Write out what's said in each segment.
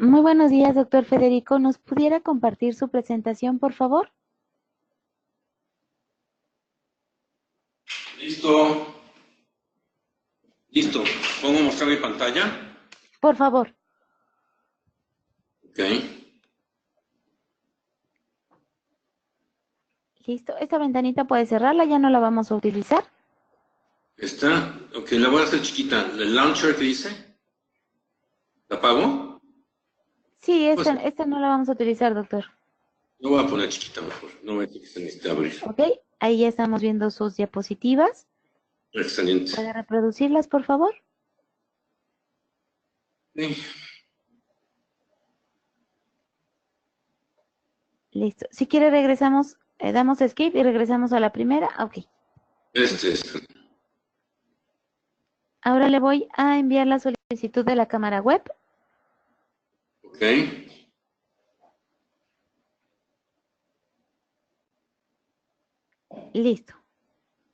Muy buenos días, doctor Federico. ¿Nos pudiera compartir su presentación, por favor? Listo, listo. ¿Pongo mostrar mi pantalla? Por favor. Ok. Listo. Esta ventanita puede cerrarla, ya no la vamos a utilizar. Está, ok, la voy a hacer chiquita. ¿El launcher que dice? ¿La apago? Sí, Pues esta no la vamos a utilizar, doctor. lo voy a poner chiquita mejor. No voy a decir que se necesite abrir. Ok, ahí ya estamos viendo sus diapositivas. Excelente. ¿Puede reproducirlas, por favor? Sí. Listo. Si quiere regresamos, damos escape y regresamos a la primera. Ok. Este. Ahora le voy a enviar la solicitud de la cámara web. Ok. Listo.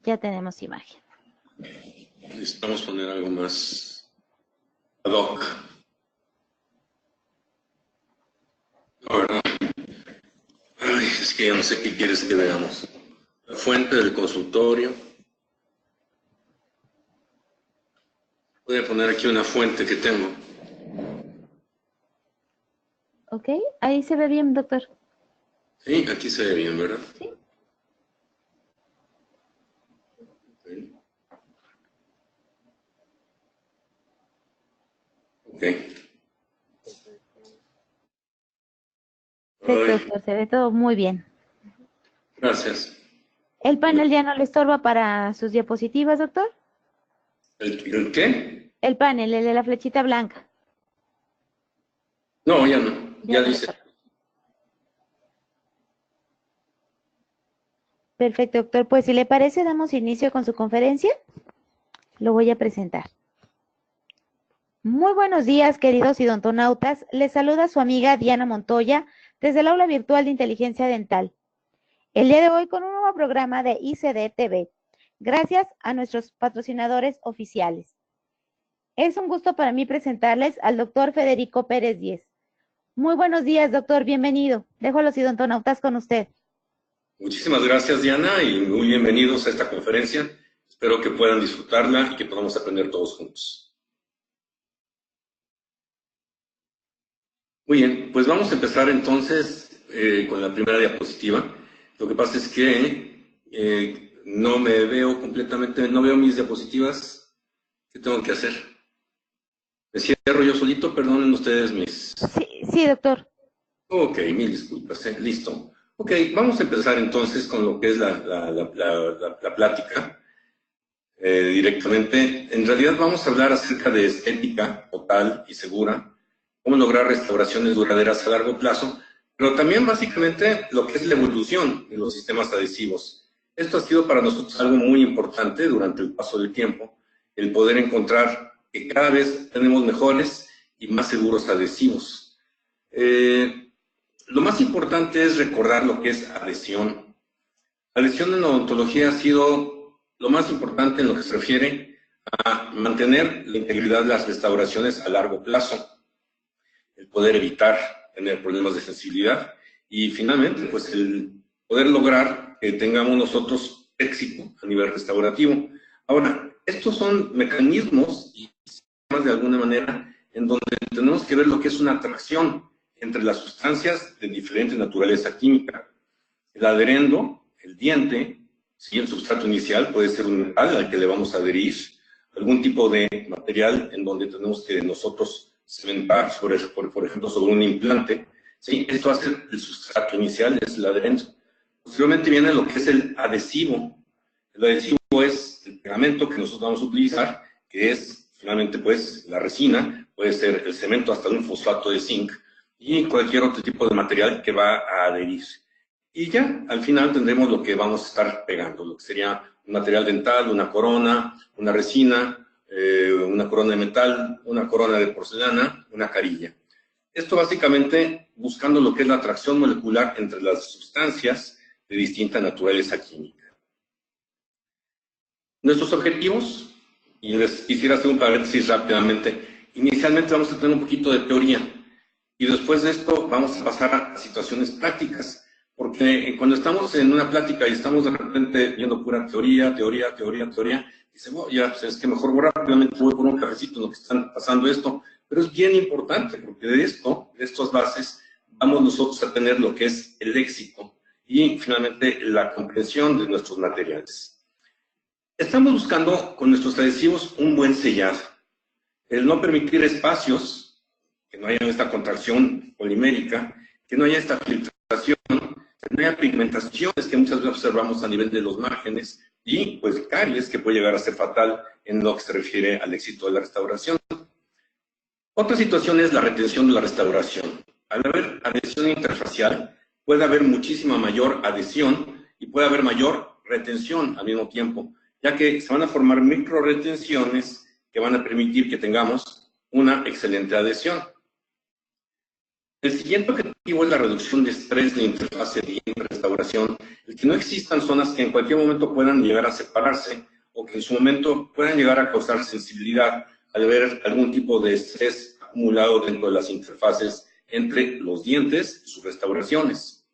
Ya tenemos imagen. Necesitamos poner algo más ad hoc. Ahora, ay, es que ya no sé qué quieres que veamos. La fuente del consultorio. Voy a poner aquí una fuente que tengo. Ok, ahí se ve bien, doctor. Sí, aquí se ve bien, ¿verdad? Sí. Ok. Perfecto, Ay, doctor. Se ve todo muy bien. gracias. ¿El panel ya no le estorba para sus diapositivas, doctor? ¿El qué? El panel, el de la flechita blanca. No, ya no. Ya Ya no le dice. estorba. Perfecto, doctor. Pues si le parece, damos inicio con su conferencia. Lo voy a presentar. Muy buenos días, queridos idontonautas. Les saluda su amiga Diana Montoya desde el aula virtual de inteligencia dental. El día de hoy con un nuevo programa de ICD TV, gracias a nuestros patrocinadores oficiales. Es un gusto para mí presentarles al doctor Federico Pérez Díez. Muy buenos días, doctor. Bienvenido. Dejo a los idontonautas con usted. Muchísimas gracias, Diana, y muy bienvenidos a esta conferencia. Espero que puedan disfrutarla y que podamos aprender todos juntos. Muy bien, pues vamos a empezar entonces con la primera diapositiva. Lo que pasa es que no me veo completamente, no veo mis diapositivas. ¿Qué tengo que hacer? Me cierro yo solito, perdonen ustedes mis... Sí, sí, doctor. Ok, mil disculpas, listo. Ok, vamos a empezar entonces con lo que es la plática directamente. En realidad vamos a hablar acerca de estética total y segura, cómo lograr restauraciones duraderas a largo plazo, pero también básicamente lo que es la evolución de los sistemas adhesivos. Esto ha sido para nosotros algo muy importante durante el paso del tiempo, el poder encontrar que cada vez tenemos mejores y más seguros adhesivos. Lo más importante es recordar lo que es adhesión. Adhesión en odontología ha sido lo más importante en lo que se refiere a mantener la integridad de las restauraciones a largo plazo, el poder evitar tener problemas de sensibilidad y finalmente pues el poder lograr que tengamos nosotros éxito a nivel restaurativo. Ahora, estos son mecanismos y sistemas de alguna manera en donde tenemos que ver lo que es una atracción entre las sustancias de diferente naturaleza química. El adherendo, el diente, si el sustrato inicial puede ser un metal al que le vamos a adherir, algún tipo de material en donde tenemos que nosotros cementar, por ejemplo, sobre un implante. ¿Sí? Esto hace el sustrato inicial, es el adherendo. Posteriormente viene lo que es el adhesivo. El adhesivo es el pegamento que nosotros vamos a utilizar, que es finalmente pues la resina, puede ser el cemento hasta un fosfato de zinc y cualquier otro tipo de material que va a adherir. Y ya, al final tendremos lo que vamos a estar pegando, lo que sería un material dental, una corona, una resina, una corona de metal, una corona de porcelana, una carilla. Esto básicamente buscando lo que es la atracción molecular entre las sustancias de distinta naturaleza química. Nuestros objetivos, y les quisiera hacer un paréntesis rápidamente. Inicialmente vamos a tener un poquito de teoría. Y después de esto vamos a pasar a situaciones prácticas, porque cuando estamos en una plática y estamos de repente viendo pura teoría, dice, bueno, ya, pues es que mejor voy rápidamente, voy por un cafecito en lo que están pasando esto, pero es bien importante, porque de estas bases, vamos nosotros a tener lo que es el léxico y finalmente la comprensión de nuestros materiales. Estamos buscando con nuestros adhesivos un buen sellado, el no permitir espacios, que no haya esta contracción polimérica, que no haya esta filtración, que no haya pigmentaciones que muchas veces observamos a nivel de los márgenes y pues caries que puede llegar a ser fatal en lo que se refiere al éxito de la restauración. Otra situación es la retención de la restauración. Al haber adhesión interfacial, puede haber muchísima mayor adhesión y puede haber mayor retención al mismo tiempo, ya que se van a formar microretenciones que van a permitir que tengamos una excelente adhesión. El siguiente objetivo es la reducción de estrés de interfase y restauración, el que no existan zonas que en cualquier momento puedan llegar a separarse o que en su momento puedan llegar a causar sensibilidad al ver algún tipo de estrés acumulado dentro de las interfaces entre los dientes y sus restauraciones.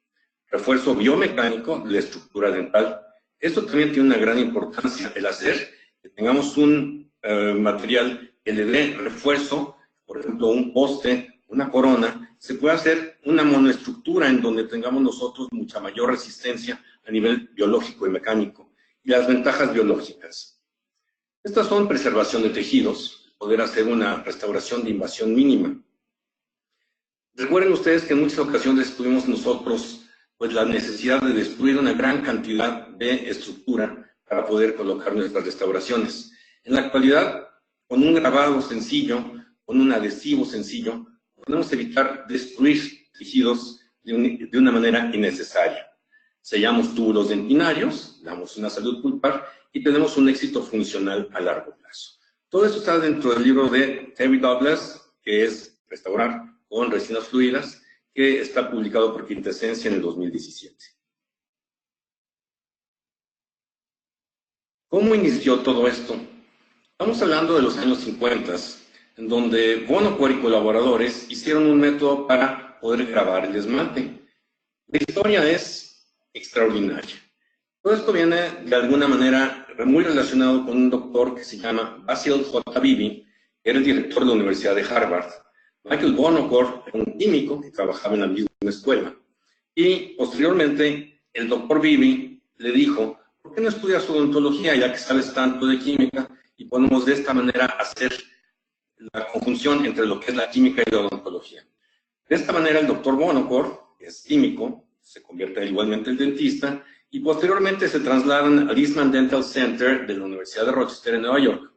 Refuerzo biomecánico de la estructura dental. Esto también tiene una gran importancia, el hacer que tengamos un material que le dé refuerzo, por ejemplo, un poste, una corona, se puede hacer una monoestructura en donde tengamos nosotros mucha mayor resistencia a nivel biológico y mecánico. Y las ventajas biológicas. Estas son preservación de tejidos, poder hacer una restauración de invasión mínima. Recuerden ustedes que en muchas ocasiones tuvimos nosotros pues, la necesidad de destruir una gran cantidad de estructura para poder colocar nuestras restauraciones. En la actualidad, con un grabado sencillo, con un adhesivo sencillo, podemos evitar destruir tejidos de una manera innecesaria. Sellamos túbulos dentinarios, damos una salud pulpar y tenemos un éxito funcional a largo plazo. Todo esto está dentro del libro de Terry Douglas, que es Restaurar con resinas fluidas, que está publicado por Quintesencia en el 2017. ¿Cómo inició todo esto? Estamos hablando de los años 50, en donde Bonocor y colaboradores hicieron un método para poder grabar el esmalte. La historia es extraordinaria. Todo esto viene de alguna manera muy relacionado con un doctor que se llama Basil J. Beebe, que era el director de la Universidad de Harvard. Michael Bonocor era un químico que trabajaba en la misma escuela. Y posteriormente el doctor Beebe le dijo, ¿por qué no estudias odontología ya que sabes tanto de química y podemos de esta manera hacer la conjunción entre lo que es la química y la odontología? De esta manera el doctor Bonocor, que es químico, se convierte igualmente en dentista y posteriormente se trasladan al Eastman Dental Center de la Universidad de Rochester en Nueva York,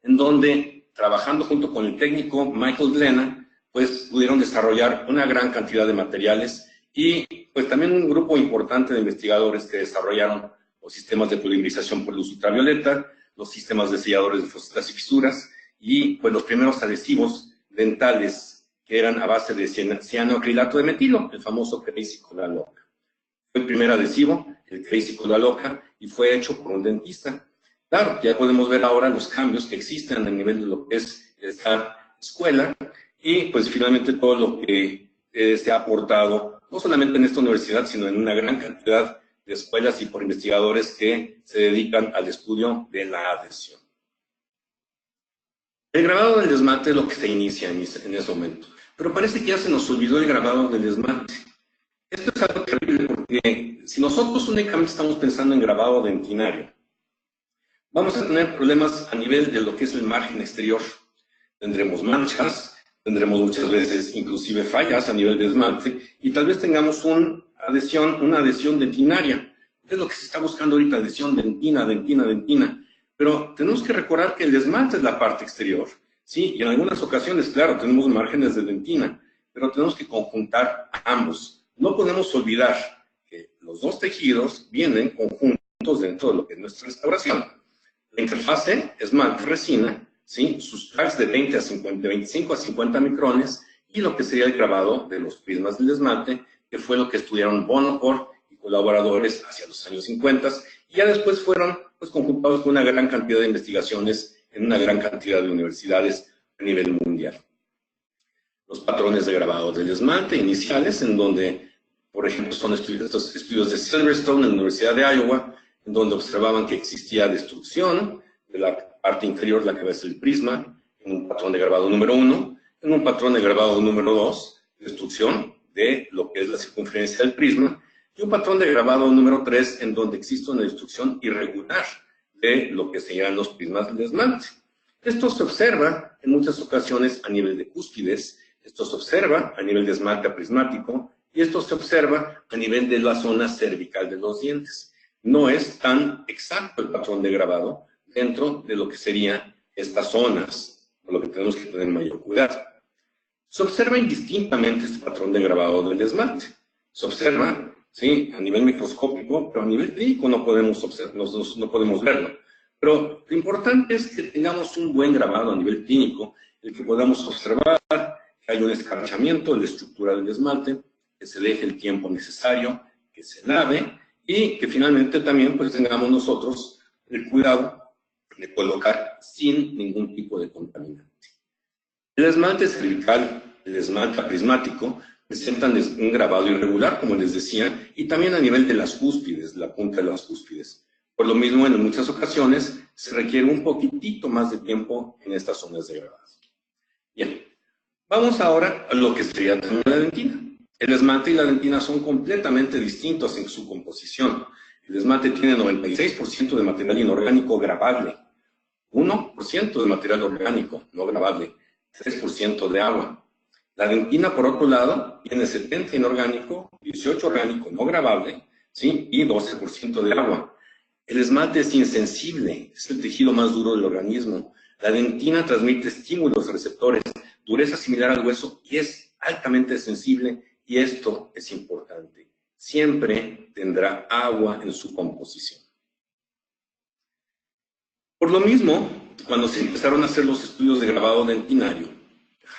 en donde trabajando junto con el técnico Michael Glenna, pues pudieron desarrollar una gran cantidad de materiales y pues también un grupo importante de investigadores que desarrollaron los sistemas de polimerización por luz ultravioleta, los sistemas de selladores de fosetas y fisuras y pues los primeros adhesivos dentales que eran a base de cianoacrilato de metilo, el famoso Crazy Cola Loca. Fue el primer adhesivo, el Crazy Cola Loca, y fue hecho por un dentista. Claro, ya podemos ver ahora los cambios que existen a nivel de lo que es esta escuela y pues finalmente todo lo que se ha aportado, no solamente en esta universidad, sino en una gran cantidad de escuelas y por investigadores que se dedican al estudio de la adhesión. El grabado del esmalte es lo que se inicia en ese momento, pero parece que ya se nos olvidó el grabado del esmalte. Esto es algo terrible porque si nosotros únicamente estamos pensando en grabado dentinario, vamos a tener problemas a nivel de lo que es el margen exterior. Tendremos manchas, tendremos muchas veces inclusive fallas a nivel de esmalte y tal vez tengamos una adhesión dentinaria. Es lo que se está buscando ahorita, adhesión dentina. Pero tenemos que recordar que el esmalte es la parte exterior, ¿sí? Y en algunas ocasiones, claro, tenemos márgenes de dentina, pero tenemos que conjuntar ambos. No podemos olvidar que los dos tejidos vienen conjuntos dentro de lo que es nuestra restauración. La interfase esmalte-resina, ¿sí? Sus tracks de 25 a 50 micrones y lo que sería el grabado de los prismas del esmalte, que fue lo que estudiaron Bonocor y colaboradores hacia los años 50 y ya después fueron pues, conjuntados con una gran cantidad de investigaciones en una gran cantidad de universidades a nivel mundial. los patrones de grabado del esmalte iniciales, en donde, por ejemplo, son estos estudios de Silverstone en la Universidad de Iowa, en donde observaban que existía destrucción de la parte inferior de la cabeza del prisma, en un patrón de grabado número 1, en un patrón de grabado número 2, destrucción de lo que es la circunferencia del prisma, y un patrón de grabado número 3, en donde existe una destrucción irregular de lo que serían los prismas del esmalte. Esto se observa en muchas ocasiones a nivel de cúspides, esto se observa a nivel de esmalte prismático, y esto se observa a nivel de la zona cervical de los dientes. No es tan exacto el patrón de grabado dentro de lo que serían estas zonas, por lo que tenemos que tener mayor cuidado. Se observa indistintamente este patrón de grabado del esmalte. Se observa, sí, a nivel microscópico, pero a nivel clínico no podemos verlo. Pero lo importante es que tengamos un buen grabado a nivel clínico, el que podamos observar que hay un escarchamiento de la estructura del esmalte, que se deje el tiempo necesario, que se lave y que finalmente también pues tengamos nosotros el cuidado de colocar sin ningún tipo de contaminante. El esmalte cervical, el esmalte prismático, presentan un grabado irregular, como les decía, y también a nivel de las cúspides, la punta de las cúspides. Por lo mismo, en muchas ocasiones se requiere un poquitito más de tiempo en estas zonas de grabado. Bien, vamos ahora a lo que sería también la dentina. El esmalte y la dentina son completamente distintos en su composición. El esmalte tiene 96% de material inorgánico grabable, 1% de material orgánico no grabable, 3% de agua. La dentina, por otro lado, tiene 70% inorgánico, 18% orgánico no grabable, ¿sí? Y 12% de agua. El esmalte es insensible, es el tejido más duro del organismo. La dentina transmite estímulos receptores, dureza similar al hueso y es altamente sensible, y esto es importante. Siempre tendrá agua en su composición. Por lo mismo, cuando se empezaron a hacer los estudios de grabado dentinario,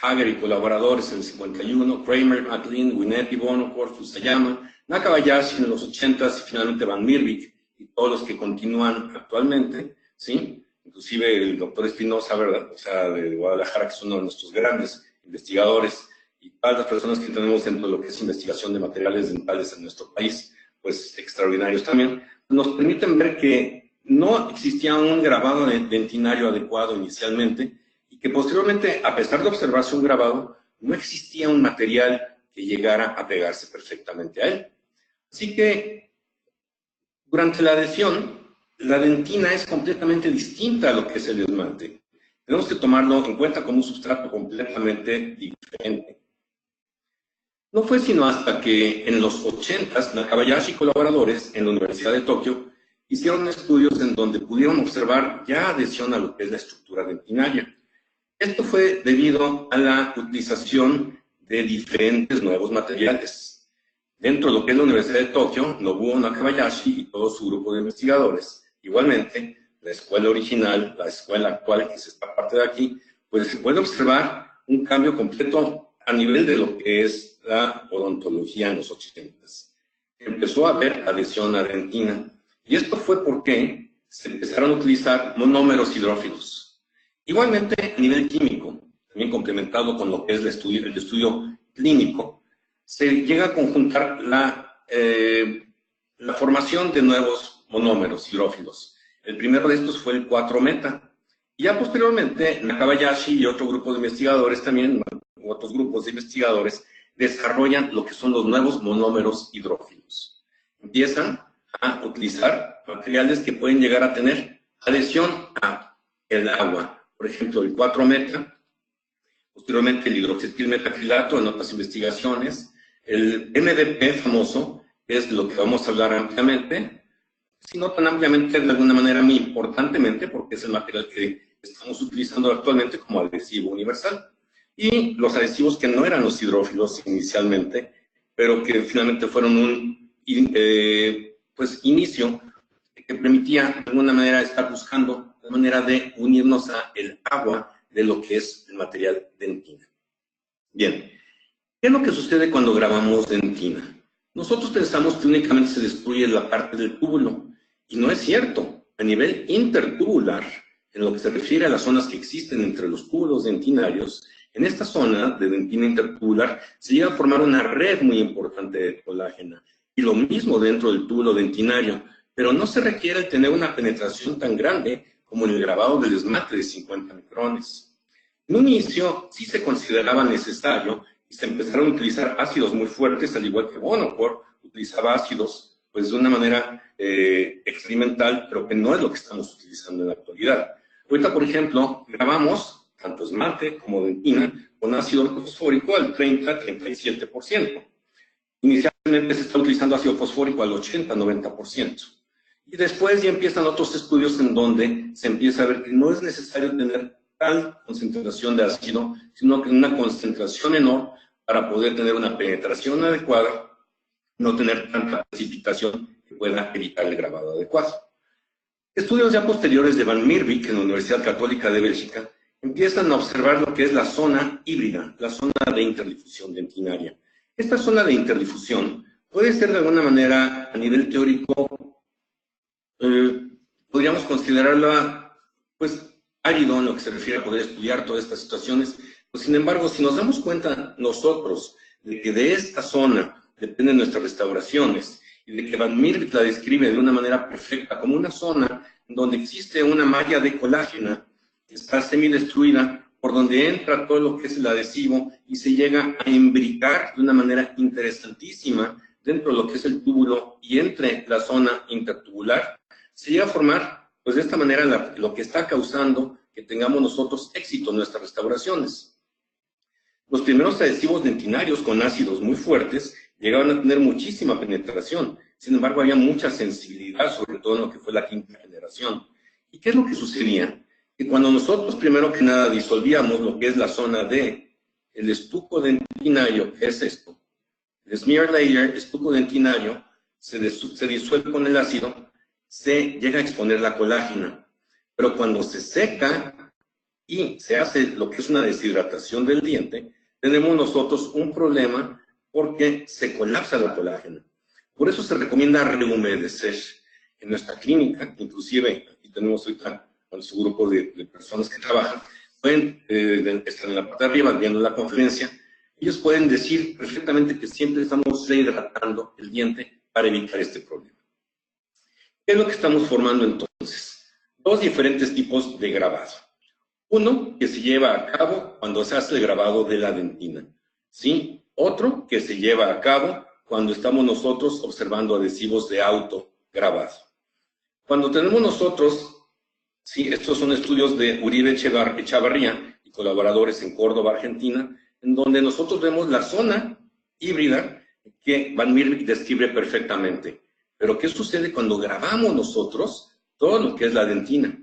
Hager y colaboradores en el 51, Kramer, MacLean, Winnet, Bono, Fusayama, Nakabayashi en los 80s y finalmente Van Miervik y todos los que continúan actualmente, ¿sí? Inclusive el doctor Espinosa, ¿verdad? O sea, de Guadalajara, que es uno de nuestros grandes investigadores, y todas las personas que tenemos dentro de lo que es investigación de materiales dentales en nuestro país, pues extraordinarios también, nos permiten ver que no existía un grabado dentinario adecuado inicialmente, y que posteriormente, a pesar de observarse un grabado, no existía un material que llegara a pegarse perfectamente a él. Así que, durante la adhesión, la dentina es completamente distinta a lo que es el esmalte. Tenemos que tomarlo en cuenta como un sustrato completamente diferente. No fue sino hasta que en los 80s, Nakabayashi y colaboradores en la Universidad de Tokio hicieron estudios en donde pudieron observar ya adhesión a lo que es la estructura dentinaria. Esto fue debido a la utilización de diferentes nuevos materiales. Dentro de lo que es la Universidad de Tokio, Nobuo Nakabayashi y todo su grupo de investigadores, igualmente, la escuela original, la escuela actual, que es esta parte de aquí, pues se puede observar un cambio completo a nivel de lo que es la odontología en los 80s. Empezó a haber adhesión a dentina, y esto fue porque se empezaron a utilizar monómeros hidrófilos. Igualmente, a nivel químico, también complementado con lo que es el estudio clínico, se llega a conjuntar la formación de nuevos monómeros hidrófilos. El primero de estos fue el 4-meta. Y ya posteriormente, Nakabayashi y otro grupo de investigadores también, otros grupos de investigadores, desarrollan lo que son los nuevos monómeros hidrófilos. Empiezan a utilizar materiales que pueden llegar a tener adhesión a el agua. Por ejemplo, el 4-meta, posteriormente el hidroxetilmetacrilato en otras investigaciones, el MDP famoso, que es de lo que vamos a hablar ampliamente, si no tan ampliamente, de alguna manera muy importantemente, porque es el material que estamos utilizando actualmente como adhesivo universal. Y los adhesivos que no eran los hidrófilos inicialmente, pero que finalmente fueron un pues, inicio que permitía de alguna manera estar buscando la manera de unirnos a el agua de lo que es el material dentina. Bien, ¿qué es lo que sucede cuando grabamos dentina? Nosotros pensamos que únicamente se destruye la parte del túbulo, y no es cierto. A nivel intertubular, en lo que se refiere a las zonas que existen entre los túbulos dentinarios, En esta zona de dentina intertubular se llega a formar una red muy importante de colágeno. Y lo mismo dentro del túbulo dentinario, pero no se requiere tener una penetración tan grande como en el grabado del esmalte de 50 micrones. En un inicio sí se consideraba necesario y se empezaron a utilizar ácidos muy fuertes, al igual que Bonaparte utilizaba ácidos pues de una manera experimental, pero que no es lo que estamos utilizando en la actualidad. Ahorita, por ejemplo, grabamos tanto esmalte como dentina con ácido fosfórico al 30-37%. Inicialmente se está utilizando ácido fosfórico al 80-90%. Y después ya empiezan otros estudios en donde se empieza a ver que no es necesario tener tal concentración de ácido, sino que una concentración menor para poder tener una penetración adecuada, no tener tanta precipitación que pueda evitar el grabado adecuado. Estudios ya posteriores de Van Meerbeek en la Universidad Católica de Bélgica empiezan a observar lo que es la zona híbrida, la zona de interdifusión dentinaria. Esta zona de interdifusión puede ser de alguna manera, a nivel teórico, podríamos considerarla, pues, árido en lo que se refiere a poder estudiar todas estas situaciones. Pues, sin embargo, si nos damos cuenta nosotros de que de esta zona dependen nuestras restauraciones y de que Van Meerbeek la describe de una manera perfecta como una zona donde existe una malla de colágeno que está semidestruida, por donde entra todo lo que es el adhesivo y se llega a imbricar de una manera interesantísima dentro de lo que es el túbulo y entre la zona intertubular, se llega a formar, pues de esta manera, lo que está causando que tengamos nosotros éxito en nuestras restauraciones. Los primeros adhesivos dentinarios con ácidos muy fuertes llegaban a tener muchísima penetración, sin embargo había mucha sensibilidad, sobre todo en lo que fue la quinta generación. ¿Y qué es lo que sucedía? Que cuando nosotros primero que nada disolvíamos lo que es la zona de el estuco dentinario, que es esto, el smear layer, estuco dentinario, se disuelve con el ácido, se llega a exponer la colágena. Pero cuando se seca y se hace lo que es una deshidratación del diente, tenemos nosotros un problema porque se colapsa la colágena. Por eso se recomienda rehumedecer. En nuestra clínica, inclusive, aquí tenemos ahorita con su grupo de personas que trabajan, pueden estar en la parte de arriba viendo la conferencia, ellos pueden decir perfectamente que siempre estamos rehidratando el diente para evitar este problema. ¿Qué es lo que estamos formando entonces? Dos diferentes tipos de grabado. Uno que se lleva a cabo cuando se hace el grabado de la dentina, ¿sí? Otro que se lleva a cabo cuando estamos nosotros observando adhesivos de autograbado. Cuando tenemos nosotros, sí, estos son estudios de Uribe Echavarría y colaboradores en Córdoba, Argentina, en donde nosotros vemos la zona híbrida que Van Meerbeek describe perfectamente. Pero ¿qué sucede cuando grabamos nosotros todo lo que es la dentina?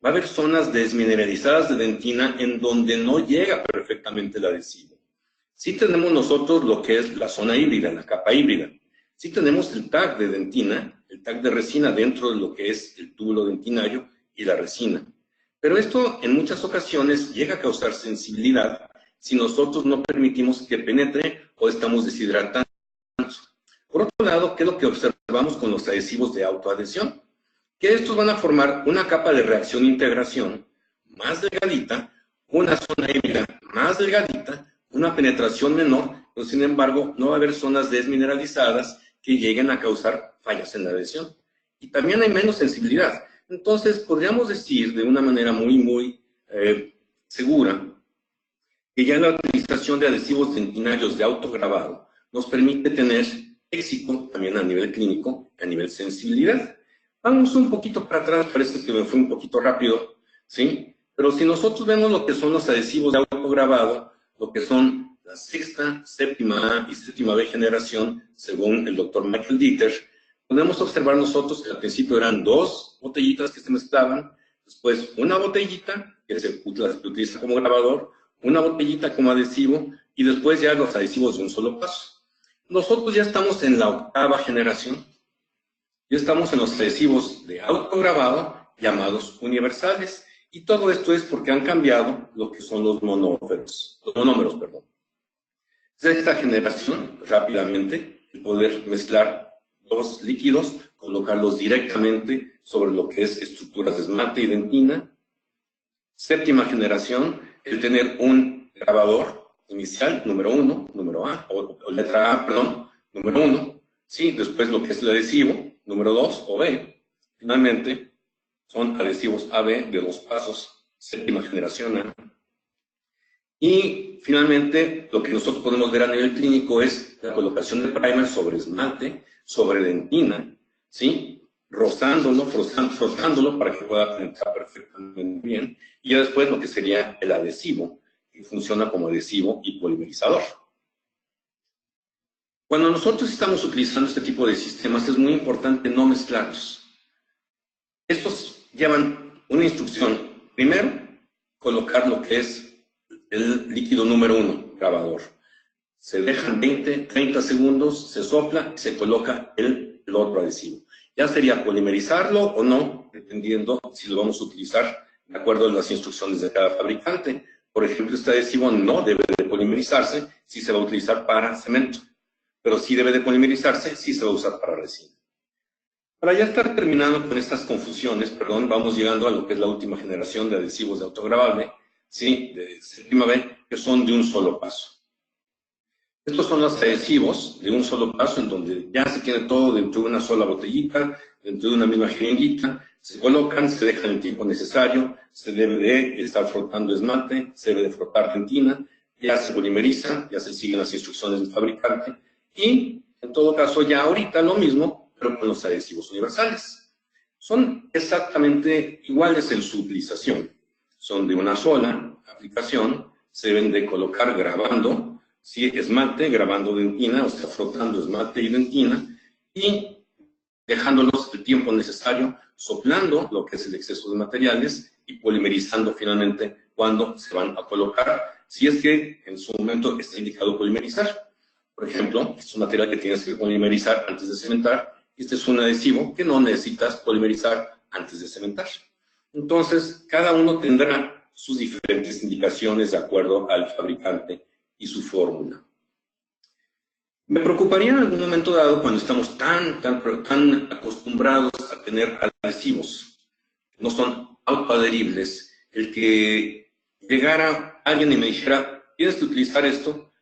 Va a haber zonas desmineralizadas de dentina en donde no llega perfectamente el adhesivo. Sí tenemos nosotros lo que es la zona híbrida, la capa híbrida. Sí tenemos el tag de dentina, el tag de resina dentro de lo que es el túbulo dentinario y la resina. Pero esto en muchas ocasiones llega a causar sensibilidad si nosotros no permitimos que penetre o estamos deshidratando. Por otro lado, ¿qué es lo que observamos con los adhesivos de autoadhesión? Que estos van a formar una capa de reacción-integración más delgadita, una zona híbrida más delgadita, una penetración menor, pero sin embargo no va a haber zonas desmineralizadas que lleguen a causar fallas en la adhesión. Y también hay menos sensibilidad. Entonces podríamos decir de una manera muy segura que ya la utilización de adhesivos dentinarios de autograbado nos permite tener éxito también a nivel clínico, a nivel sensibilidad. Vamos un poquito para atrás, parece que me fue un poquito rápido, ¿sí? Pero si nosotros vemos lo que son los adhesivos de autograbado, lo que son la sexta, séptima A y séptima B generación, según el doctor Michael Dieter, podemos observar nosotros que al principio eran dos botellitas que se mezclaban, después una botellita que se utiliza como grabador, una botellita como adhesivo y después ya los adhesivos de un solo paso. Nosotros ya estamos en la octava generación. Ya estamos en los adhesivos de autograbado llamados universales. Y todo esto es porque han cambiado lo que son los monómeros, perdón. Esta generación, rápidamente, el poder mezclar dos líquidos, colocarlos directamente sobre lo que es estructuras de esmalte y dentina. Séptima generación, el tener un grabador inicial, número 1, número A, o letra A, perdón, número 1, ¿sí? Después lo que es el adhesivo, número 2 o B. Finalmente, son adhesivos AB de 2 pasos, séptima generación A. Y finalmente, lo que nosotros podemos ver a nivel clínico es la colocación de primer sobre esmalte, sobre dentina, ¿sí? Rozándolo, frotándolo para que pueda penetrar perfectamente bien. Y ya después lo que sería el adhesivo, que funciona como adhesivo y polimerizador. Cuando nosotros estamos utilizando este tipo de sistemas es muy importante no mezclarlos. Estos llevan una instrucción. Primero, colocar lo que es el líquido número 1, grabador. Se dejan 20, 30 segundos, se sopla y se coloca el otro adhesivo. Ya sería polimerizarlo o no, dependiendo si lo vamos a utilizar de acuerdo a las instrucciones de cada fabricante. Por ejemplo, este adhesivo no debe de polimerizarse si se va a utilizar para cemento, pero sí debe de polimerizarse si se va a usar para resina. Para ya estar terminando con estas confusiones, perdón, vamos llegando a lo que es la última generación de adhesivos de autogravable, ¿sí? De séptima B, que son de un solo paso. Estos son los adhesivos de un solo paso, en donde ya se tiene todo dentro de una sola botellita, dentro de una misma jeringuita, se colocan, se dejan el tiempo necesario, se debe de estar frotando esmalte, se debe de frotar dentina, ya se polimeriza, ya se siguen las instrucciones del fabricante, y en todo caso ya ahorita lo mismo, pero con los adhesivos universales. Son exactamente iguales en su utilización. Son de una sola aplicación, se deben de colocar grabando, ¿sí? Esmalte, grabando dentina, o sea, frotando esmalte y dentina, y dejándolos el tiempo necesario, soplando lo que es el exceso de materiales y polimerizando finalmente cuando se van a colocar, si es que en su momento está indicado polimerizar. Por ejemplo, este es un material que tienes que polimerizar antes de cementar, y este es un adhesivo que no necesitas polimerizar antes de cementar. Entonces, cada uno tendrá sus diferentes indicaciones de acuerdo al fabricante y su fórmula. Me preocuparía en algún momento dado, cuando estamos tan acostumbrados a tener adhesivos, no son autoadheribles, el que llegara alguien y me dijera, tienes que utilizar esto,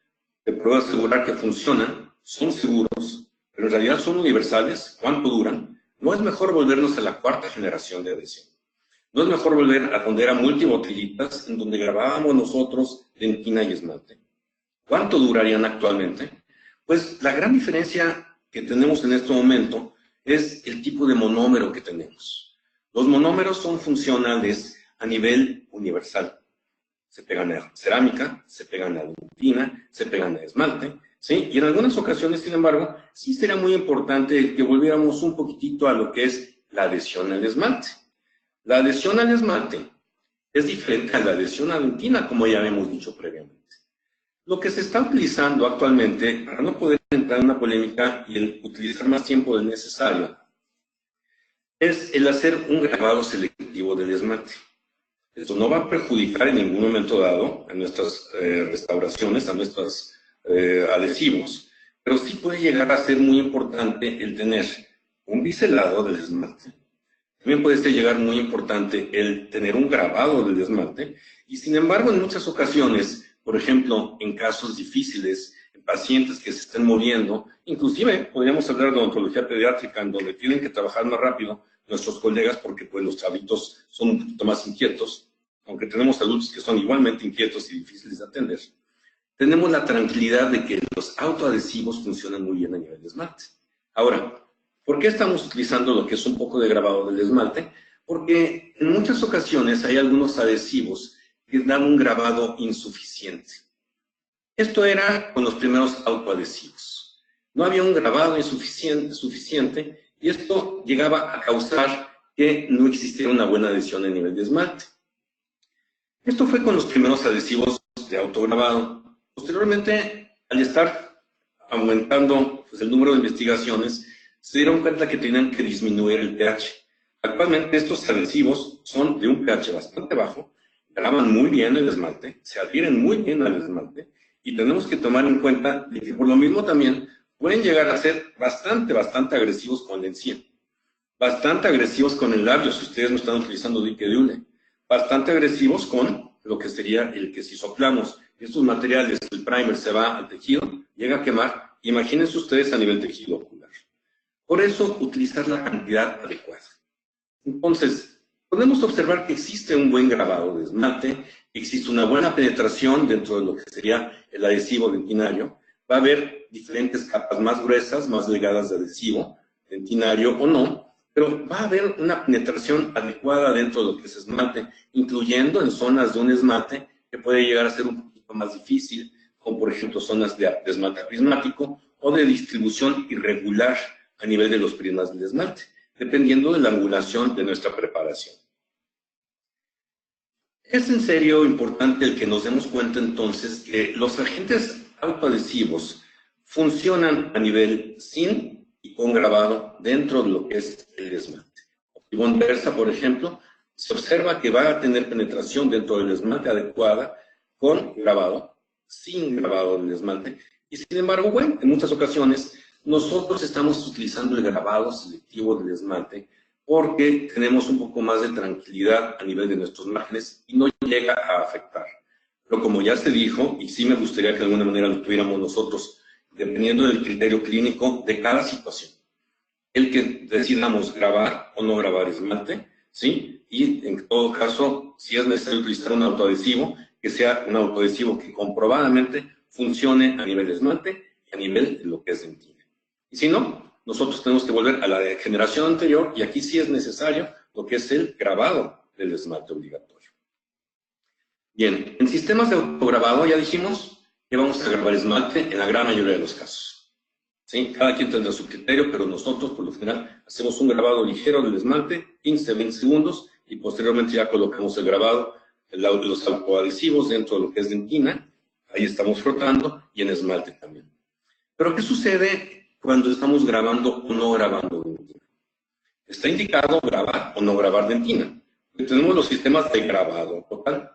te puedo asegurar que funcionan, son seguros, pero en realidad son universales, ¿cuánto duran? No es mejor volvernos a la cuarta generación de adhesión. No es mejor volver a donde eran multibotellitas, en donde grabábamos nosotros dentina y esmalte. ¿Cuánto durarían actualmente? Pues la gran diferencia que tenemos en este momento es el tipo de monómero que tenemos. Los monómeros son funcionales a nivel universal. Se pegan a cerámica, se pegan a dentina, se pegan a esmalte, ¿sí? Y en algunas ocasiones, sin embargo, sí sería muy importante que volviéramos un poquitito a lo que es la adhesión al esmalte. La adhesión al esmalte es diferente a la adhesión a dentina, como ya hemos dicho previamente. Lo que se está utilizando actualmente, para no poder entrar en una polémica y el utilizar más tiempo del necesario, es el hacer un grabado selectivo del esmalte. Esto no va a perjudicar en ningún momento dado a nuestras restauraciones, a nuestros adhesivos, pero sí puede llegar a ser muy importante el tener un biselado del esmalte. También puede llegar muy importante el tener un grabado del esmalte, y sin embargo en muchas ocasiones, por ejemplo, en casos difíciles, en pacientes que se estén muriendo, inclusive podríamos hablar de odontología pediátrica, en donde tienen que trabajar más rápido nuestros colegas, porque pues los chavitos son un poquito más inquietos, aunque tenemos adultos que son igualmente inquietos y difíciles de atender. Tenemos la tranquilidad de que los autoadhesivos funcionan muy bien a nivel de esmalte. Ahora, ¿por qué estamos utilizando lo que es un poco de grabado del esmalte? Porque en muchas ocasiones hay algunos adhesivos que dan un grabado insuficiente. Esto era con los primeros autoadhesivos. No había un grabado suficiente y esto llegaba a causar que no existiera una buena adhesión a nivel de esmalte. Esto fue con los primeros adhesivos de autograbado. Posteriormente, al estar aumentando pues, el número de investigaciones, se dieron cuenta que tenían que disminuir el pH. Actualmente estos adhesivos son de un pH bastante bajo, graban muy bien el esmalte, se adhieren muy bien al esmalte, y tenemos que tomar en cuenta de que por lo mismo también pueden llegar a ser bastante agresivos con la encía, bastante agresivos con el labio, si ustedes no están utilizando dique de hule, bastante agresivos con lo que sería el que si soplamos estos materiales, el primer se va al tejido, llega a quemar, imagínense ustedes a nivel tejido ocular. Por eso, utilizar la cantidad adecuada. Entonces, podemos observar que existe un buen grabado de esmalte, existe una buena penetración dentro de lo que sería el adhesivo dentinario. Va a haber diferentes capas más gruesas, más delgadas de adhesivo, dentinario o no, pero va a haber una penetración adecuada dentro de lo que es esmalte, incluyendo en zonas de un esmalte que puede llegar a ser un poquito más difícil, como por ejemplo zonas de esmalte prismático o de distribución irregular a nivel de los prismas del esmalte, dependiendo de la angulación de nuestra preparación. Es en serio importante el que nos demos cuenta entonces que los agentes autoadhesivos funcionan a nivel sin y con grabado dentro de lo que es el esmalte. Objetivo inversa, por ejemplo, se observa que va a tener penetración dentro del esmalte adecuada con grabado, sin grabado del esmalte, y sin embargo, bueno, en muchas ocasiones nosotros estamos utilizando el grabado selectivo del esmalte porque tenemos un poco más de tranquilidad a nivel de nuestros márgenes y no llega a afectar. Pero como ya se dijo, y sí me gustaría que de alguna manera lo tuviéramos nosotros, dependiendo del criterio clínico de cada situación, el que decidamos grabar o no grabar esmalte, ¿sí? Y en todo caso, si es necesario utilizar un autoadhesivo, que sea un autoadhesivo que comprobadamente funcione a nivel de esmalte y a nivel de lo que es dentina. Y si no, nosotros tenemos que volver a la generación anterior y aquí sí es necesario lo que es el grabado del esmalte obligatorio. Bien, en sistemas de autograbado ya dijimos que vamos a grabar esmalte en la gran mayoría de los casos. ¿Sí? Cada quien tendrá su criterio, pero nosotros por lo general hacemos un grabado ligero del esmalte, 15-20 segundos, y posteriormente ya colocamos el grabado, los autoadhesivos dentro de lo que es dentina, ahí estamos frotando, y en esmalte también. Pero ¿qué sucede cuando estamos grabando o no grabando dentina? Está indicado grabar o no grabar dentina. Tenemos los sistemas de grabado total.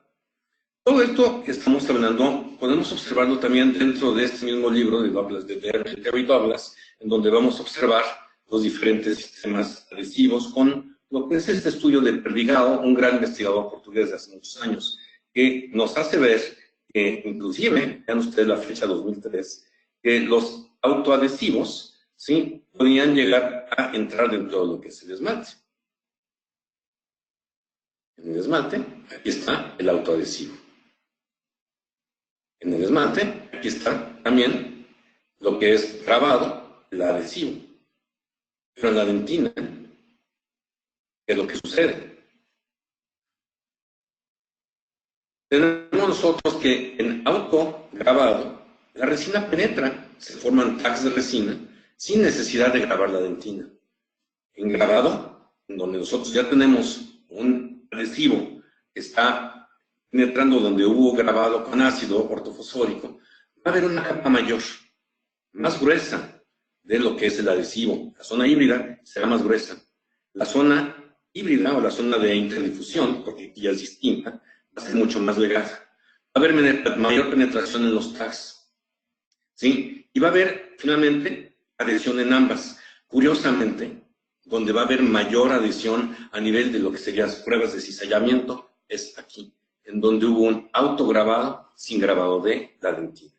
Todo esto que estamos hablando, podemos observarlo también dentro de este mismo libro de Douglas, de Terry Douglas, en donde vamos a observar los diferentes sistemas adhesivos con lo que es este estudio de Perdigao, un gran investigador portugués de hace muchos años, que nos hace ver que inclusive, vean ustedes la fecha 2003, que los autoadhesivos, ¿sí?, podían llegar a entrar dentro de lo que es el esmalte. En el esmalte, aquí está el autoadhesivo. En el esmalte, aquí está también lo que es grabado, el adhesivo. Pero en la dentina, ¿qué es lo que sucede? Tenemos nosotros que en autograbado, la resina penetra, se forman tags de resina, sin necesidad de grabar la dentina. En grabado, en donde nosotros ya tenemos un adhesivo que está penetrando donde hubo grabado con ácido ortofosfórico, va a haber una capa mayor, más gruesa de lo que es el adhesivo. La zona híbrida será más gruesa. La zona híbrida o la zona de interdifusión, porque aquí ya es distinta, va a ser mucho más delgada. Va a haber mayor penetración en los tags, ¿sí? Y va a haber, finalmente, adhesión en ambas. Curiosamente, donde va a haber mayor adhesión a nivel de lo que serían las pruebas de cizallamiento, es aquí, en donde hubo un autograbado sin grabado de la dentina.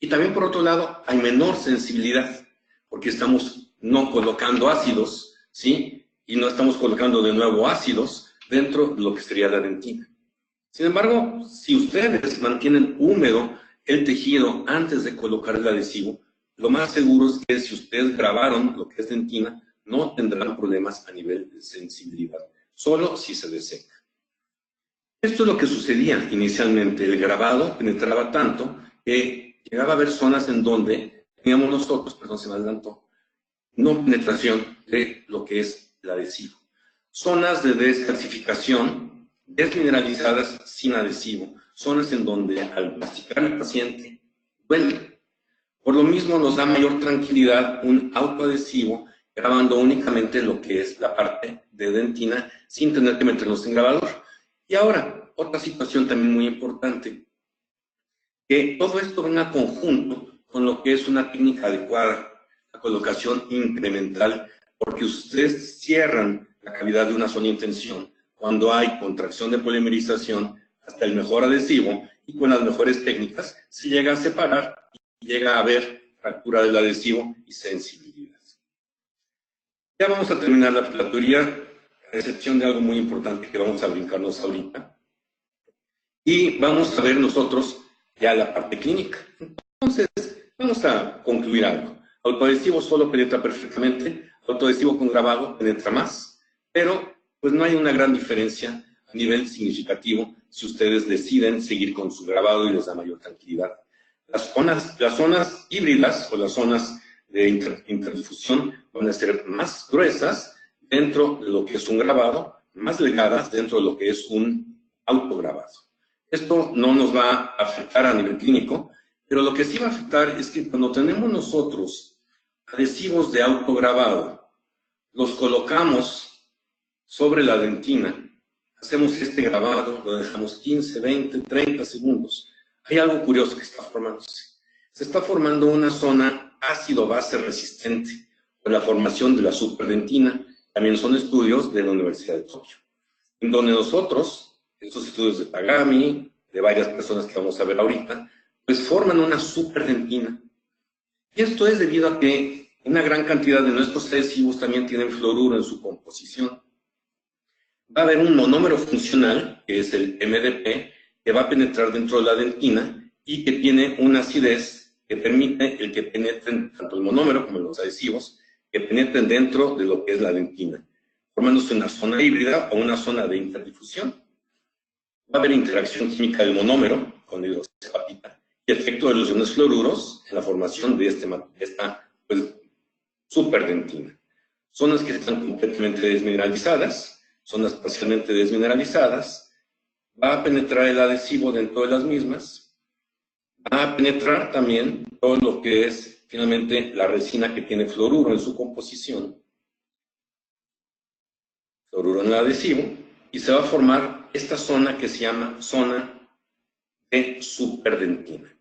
Y también, por otro lado, hay menor sensibilidad, porque estamos no colocando ácidos, ¿sí? Y no estamos colocando de nuevo ácidos dentro de lo que sería la dentina. Sin embargo, si ustedes mantienen húmedo el tejido antes de colocar el adhesivo, lo más seguro es que si ustedes grabaron lo que es dentina, no tendrán problemas a nivel de sensibilidad, solo si se deseca. Esto es lo que sucedía inicialmente. El grabado penetraba tanto que llegaba a haber zonas en donde teníamos nosotros, perdón, se me adelantó, no penetración de lo que es el adhesivo. Zonas de descalcificación, desmineralizadas sin adhesivo. Zonas en donde al masticar el paciente duele. Por lo mismo nos da mayor tranquilidad un autoadhesivo grabando únicamente lo que es la parte de dentina sin tener que meternos en grabador. Y ahora, otra situación también muy importante, que todo esto venga conjunto con lo que es una técnica adecuada, la colocación incremental, porque ustedes cierran la cavidad de una zona de tensión cuando hay contracción de polimerización hasta el mejor adhesivo y con las mejores técnicas se llega a separar y llega a haber fractura del adhesivo y sensibilidad. Ya vamos a terminar la teoría, a excepción de algo muy importante que vamos a brincarnos ahorita. Y vamos a ver nosotros ya la parte clínica. Entonces, vamos a concluir algo. Autoadhesivo solo penetra perfectamente, autoadhesivo con grabado penetra más, pero pues no hay una gran diferencia a nivel significativo si ustedes deciden seguir con su grabado y les da mayor tranquilidad. Las zonas híbridas o las zonas de interdifusión van a ser más gruesas dentro de lo que es un grabado, más delgadas dentro de lo que es un autograbado. Esto no nos va a afectar a nivel clínico, pero lo que sí va a afectar es que cuando tenemos nosotros adhesivos de autograbado, los colocamos sobre la dentina, hacemos este grabado, lo dejamos 15, 20, 30 segundos. Hay algo curioso que está formándose. Se está formando una zona ácido-base resistente por la formación de la superdentina. También son estudios de la Universidad de Tokio, en donde nosotros, estos estudios de Tagami, de varias personas que vamos a ver ahorita, pues forman una superdentina. Y esto es debido a que una gran cantidad de nuestros adhesivos también tienen fluoruro en su composición. Va a haber un monómero funcional, que es el MDP, que va a penetrar dentro de la dentina y que tiene una acidez que permite el que penetren tanto el monómero como los adhesivos, que penetren dentro de lo que es la dentina, formándose una zona híbrida o una zona de interdifusión. Va a haber interacción química del monómero con hidroxiapatita y efecto de los iones fluoruros en la formación de esta pues, superdentina. Zonas que están completamente desmineralizadas, zonas parcialmente desmineralizadas, va a penetrar el adhesivo dentro de las mismas, va a penetrar también todo lo que es finalmente la resina que tiene fluoruro en su composición, fluoruro en el adhesivo, y se va a formar esta zona que se llama zona de superdentina.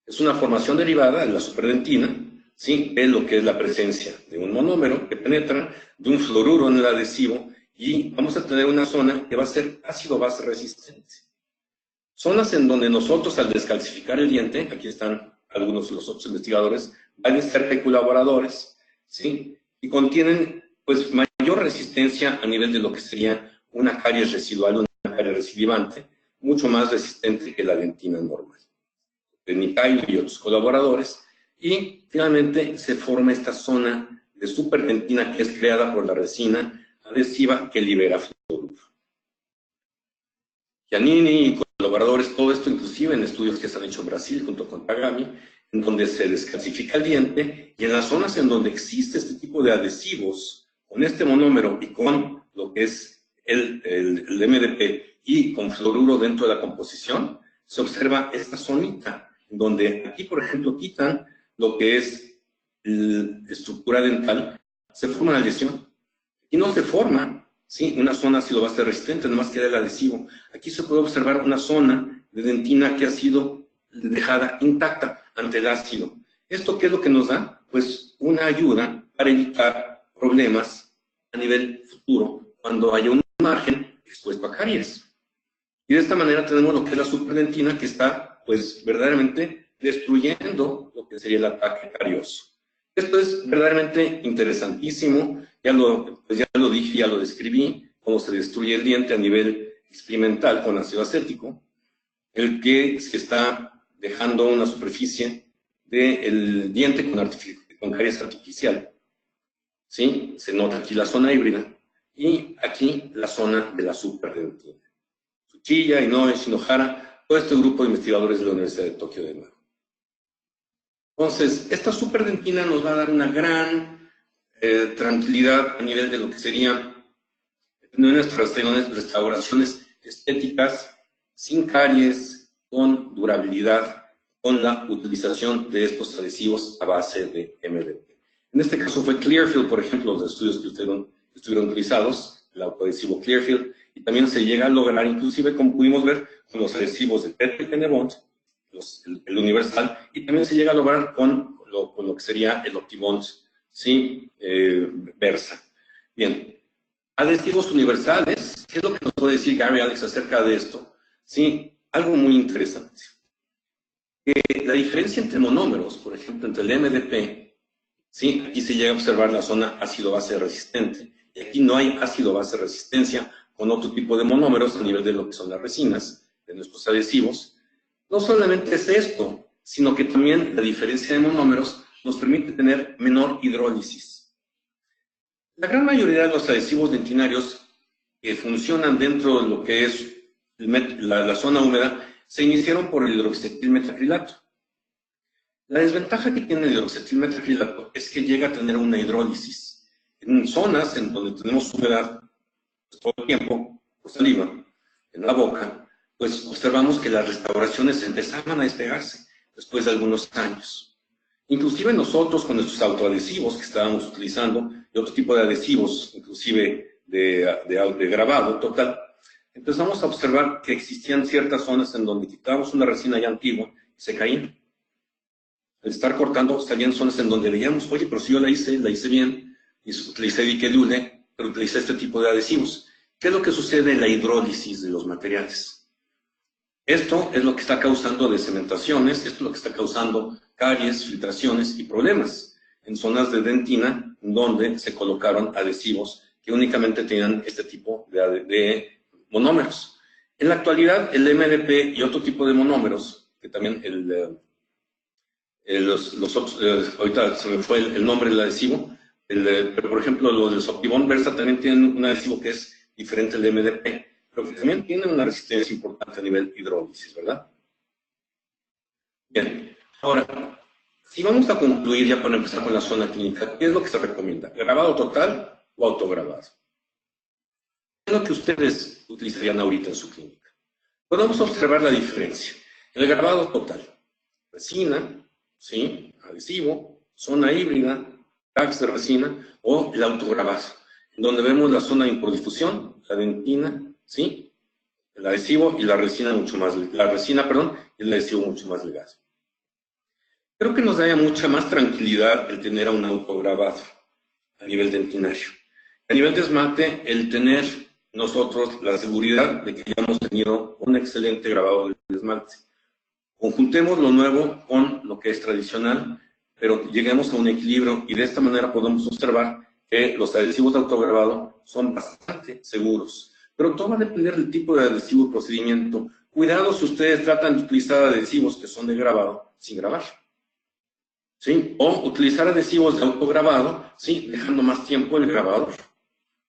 Es una formación derivada de la superdentina, ¿sí? Es lo que es la presencia de un monómero que penetra, de un fluoruro en el adhesivo, y vamos a tener una zona que va a ser ácido-base resistente. Zonas en donde nosotros al descalcificar el diente, aquí están algunos de los otros investigadores, van a ser y colaboradores, ¿sí? Y contienen pues mayor resistencia a nivel de lo que sería una caries residual, una caries recidivante, mucho más resistente que la dentina normal. De Mikhail y otros colaboradores, y finalmente se forma esta zona de superdentina que es creada por la resina adhesiva que libera fluoruro. Giannini y colaboradores, todo esto inclusive en estudios que se han hecho en Brasil junto con Tagami, en donde se descalcifica el diente y en las zonas en donde existe este tipo de adhesivos con este monómero y con lo que es el MDP y con fluoruro dentro de la composición, se observa esta zonita, donde aquí, por ejemplo, quitan lo que es la estructura dental, se forma una lesión. Aquí no se forma, ¿sí? Una zona ácido-base resistente, nomás queda el adhesivo. Aquí se puede observar una zona de dentina que ha sido dejada intacta ante el ácido. ¿Esto qué es lo que nos da? Pues una ayuda para evitar problemas a nivel futuro cuando haya un margen expuesto a caries. Y de esta manera tenemos lo que es la superdentina que está, pues, verdaderamente destruyendo lo que sería el ataque carioso. Esto es verdaderamente interesantísimo, ya lo dije, ya lo describí, cómo se destruye el diente a nivel experimental con ácido acético, el que se está dejando una superficie del diente con caries artificial. ¿Sí? Se nota aquí la zona híbrida y aquí la zona de la superdentina. Tsuchiya, Inoue, Shinohara, todo este grupo de investigadores de la Universidad de Tokio de nuevo. Entonces, esta superdentina nos va a dar una gran tranquilidad a nivel de lo que sería nuestras restauraciones estéticas sin caries, con durabilidad, con la utilización de estos adhesivos a base de MDP. En este caso fue Clearfield, por ejemplo, los estudios que estuvieron utilizados, el autoadhesivo Clearfield, y también se llega a lograr, inclusive como pudimos ver, con los adhesivos de Tetra y Tenebond, el universal, y también se llega a lograr con lo que sería el Optibond, ¿sí? Versa. Bien, adhesivos universales, ¿qué es lo que nos puede decir Gary Alex acerca de esto? Sí, algo muy interesante. La diferencia entre monómeros, por ejemplo, entre el MDP, ¿sí? Aquí se llega a observar la zona ácido-base resistente. Y aquí no hay ácido-base resistencia con otro tipo de monómeros a nivel de lo que son las resinas, de nuestros adhesivos. No solamente es esto, sino que también la diferencia de monómeros nos permite tener menor hidrólisis. La gran mayoría de los adhesivos dentinarios que funcionan dentro de lo que es la zona húmeda se iniciaron por el hidroxetilmetacrilato. La desventaja que tiene el hidroxetilmetacrilato es que llega a tener una hidrólisis. En zonas en donde tenemos humedad pues, todo el tiempo, por saliva, en la boca, pues observamos que las restauraciones empezaban a despegarse después de algunos años. Inclusive nosotros con nuestros autoadhesivos que estábamos utilizando, y otro tipo de adhesivos, inclusive de grabado total, empezamos a observar que existían ciertas zonas en donde quitábamos una resina ya antigua y se caían. Al estar cortando, salían zonas en donde veíamos, oye, pero si yo la hice bien, y utilicé diquelule, pero utilicé este tipo de adhesivos. ¿Qué es lo que sucede en la hidrólisis de los materiales? Esto es lo que está causando descementaciones, esto es lo que está causando caries, filtraciones y problemas en zonas de dentina donde se colocaron adhesivos que únicamente tenían este tipo de monómeros. En la actualidad, el MDP y otro tipo de monómeros, que también ahorita se me fue el nombre del adhesivo, pero por ejemplo los Optibond Versa también tienen un adhesivo que es diferente al MDP, pero que también tiene una resistencia importante a nivel hidrólisis, ¿verdad? Bien, ahora, si vamos a concluir ya para empezar con la zona clínica, ¿qué es lo que se recomienda? ¿Grabado total o autograbado? ¿Qué es lo que ustedes utilizarían ahorita en su clínica? Podemos observar la diferencia. El grabado total, resina, ¿sí? Adhesivo, zona híbrida, tags de resina o el autograbado, donde vemos la zona de impodifusión, la dentina, ¿sí? El adhesivo y la resina mucho más, y el adhesivo mucho más delgado. Creo que nos daría mucha más tranquilidad el tener a un autograbado a nivel dentinario. A nivel de esmalte, el tener nosotros la seguridad de que ya hemos tenido un excelente grabado de esmalte. Conjuntemos lo nuevo con lo que es tradicional, pero lleguemos a un equilibrio y de esta manera podemos observar que los adhesivos de autograbado son bastante seguros. Pero todo va a depender del tipo de adhesivo y procedimiento. Cuidado si ustedes tratan de utilizar adhesivos que son de grabado sin grabar. ¿Sí? O utilizar adhesivos de autograbado, ¿sí? Dejando más tiempo el grabador.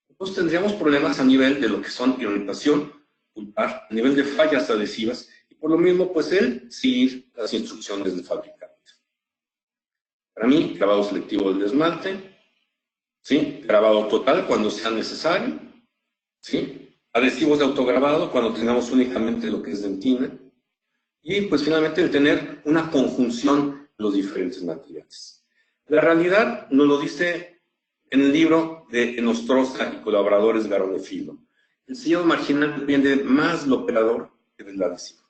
Entonces tendríamos problemas a nivel de lo que son irritación pulpar, a nivel de fallas adhesivas, y por lo mismo, pues el seguir las instrucciones del fabricante. Para mí, grabado selectivo del esmalte, ¿sí? Grabado total cuando sea necesario, ¿sí? Adhesivos de autograbado cuando tengamos únicamente lo que es dentina, y pues finalmente el tener una conjunción de los diferentes materiales. La realidad nos lo dice en el libro de Enostroza y colaboradores Garonefilo. El sellado marginal depende más del operador que del adhesivo.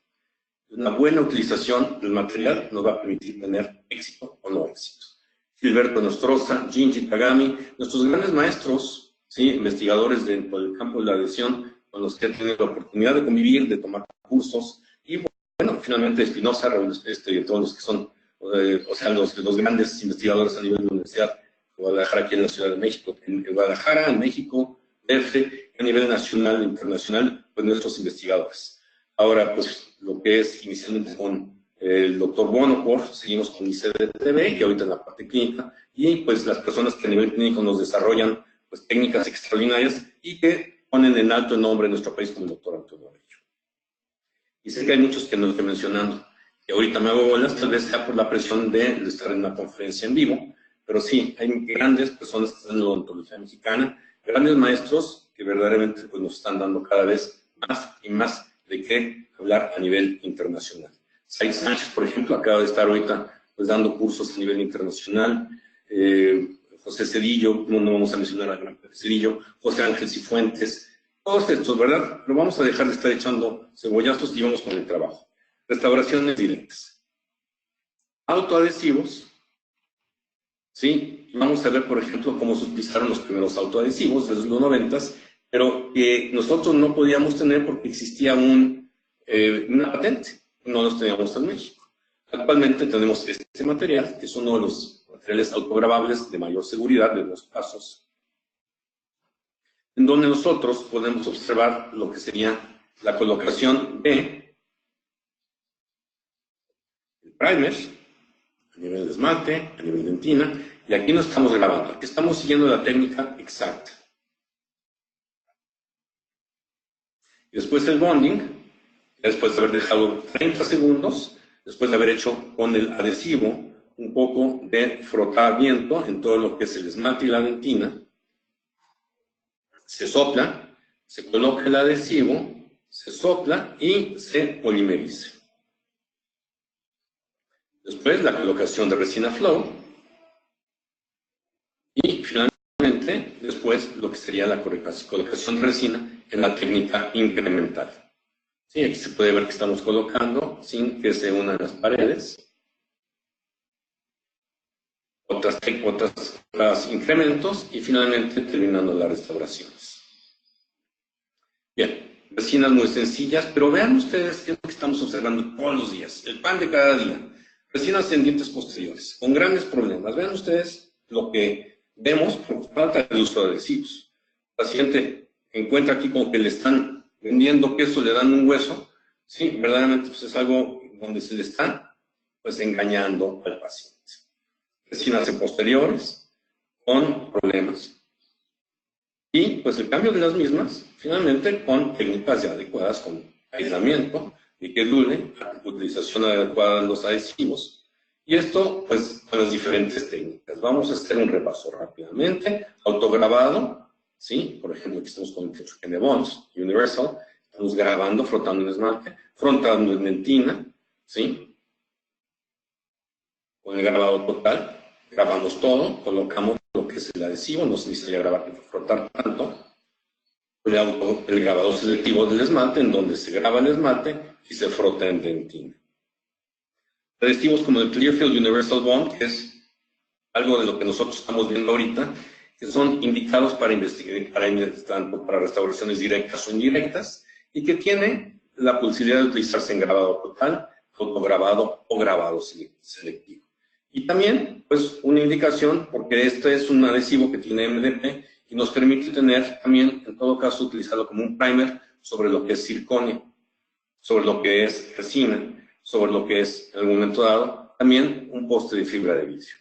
Una buena utilización del material nos va a permitir tener éxito o no éxito. Gilberto Enostroza, Jinji Tagami, nuestros grandes maestros, ¿sí? Investigadores dentro del campo de la adhesión, con los que he tenido la oportunidad de convivir, de tomar cursos, y bueno, finalmente Espinosa, todos los que son, o sea, los grandes investigadores a nivel de la Universidad de Guadalajara, aquí en la Ciudad de México, en Guadalajara, en México, a nivel nacional e internacional, pues nuestros investigadores. Ahora, pues lo que es inicialmente con el doctor Bonocor, seguimos con ICDTV, que ahorita en la parte clínica, y pues las personas que a nivel clínico nos desarrollan pues técnicas extraordinarias y que ponen en alto el nombre de nuestro país como el doctor Antonio Bello. Y sé que hay muchos que nos estoy mencionando, que ahorita me hago bolas, tal vez sea por la presión de estar en una conferencia en vivo, pero sí, hay grandes personas que están en la odontología mexicana, grandes maestros que verdaderamente pues, nos están dando cada vez más y más de qué hablar a nivel internacional. Said Sánchez, por ejemplo, acaba de estar ahorita pues, dando cursos a nivel internacional. José Cedillo, no vamos a mencionar al gran Cedillo, José Ángel Cifuentes, todos estos, ¿verdad? Pero vamos a dejar de estar echando cebollazos y vamos con el trabajo. Restauraciones directas. Autoadhesivos. ¿Sí? Vamos a ver, por ejemplo, cómo se utilizaron los primeros autoadhesivos desde los 90s, pero que nosotros no podíamos tener porque existía un una patente. No los teníamos en México. Actualmente tenemos este material, que es uno de los materiales autograbables de mayor seguridad de los casos, en donde nosotros podemos observar lo que sería la colocación de el primer, a nivel de esmalte, a nivel de dentina, y aquí no estamos grabando, aquí estamos siguiendo la técnica exacta. Y después el bonding, después de haber dejado 30 segundos, después de haber hecho con el adhesivo un poco de frotamiento en todo lo que es el esmalte y la dentina, se sopla, se coloca el adhesivo, se sopla y se polimeriza. Después la colocación de resina flow y finalmente después lo que sería la colocación de resina en la técnica incremental. Sí, aquí se puede ver que estamos colocando sin que se unan las paredes. Otras incrementos y finalmente terminando las restauraciones. Bien, resinas muy sencillas, pero vean ustedes qué es lo que estamos observando todos los días, el pan de cada día. Resinas en dientes posteriores, con grandes problemas. Vean ustedes lo que vemos por falta de uso de adhesivos. El paciente encuentra aquí como que le están vendiendo queso, le dan un hueso. Sí, verdaderamente pues es algo donde se le está pues engañando al paciente. Resinas en posteriores con problemas. Y pues el cambio de las mismas, finalmente con técnicas ya adecuadas, con aislamiento, liquidule, utilización adecuada de los adhesivos. Y esto pues con las diferentes técnicas. Vamos a hacer un repaso rápidamente. Autograbado, ¿sí? Por ejemplo, aquí estamos con el Gene Bonds Universal. Estamos grabando, frotando en esmalte, frotando en dentina, ¿sí? Con el grabado total. Grabamos todo, colocamos lo que es el adhesivo, no se necesita grabar, frotar tanto. El grabado selectivo del esmalte, en donde se graba el esmalte y se frota en dentina. Adhesivos como el Clearfield Universal Bond, que es algo de lo que nosotros estamos viendo ahorita, que son indicados para investigar, tanto para restauraciones directas o indirectas, y que tiene la posibilidad de utilizarse en grabado total, autograbado o grabado selectivo. Y también, pues, una indicación, porque este es un adhesivo que tiene MDP y nos permite tener también, en todo caso, utilizarlo como un primer sobre lo que es circonio, sobre lo que es resina, sobre lo que es, en algún momento dado, también un poste de fibra de vidrio.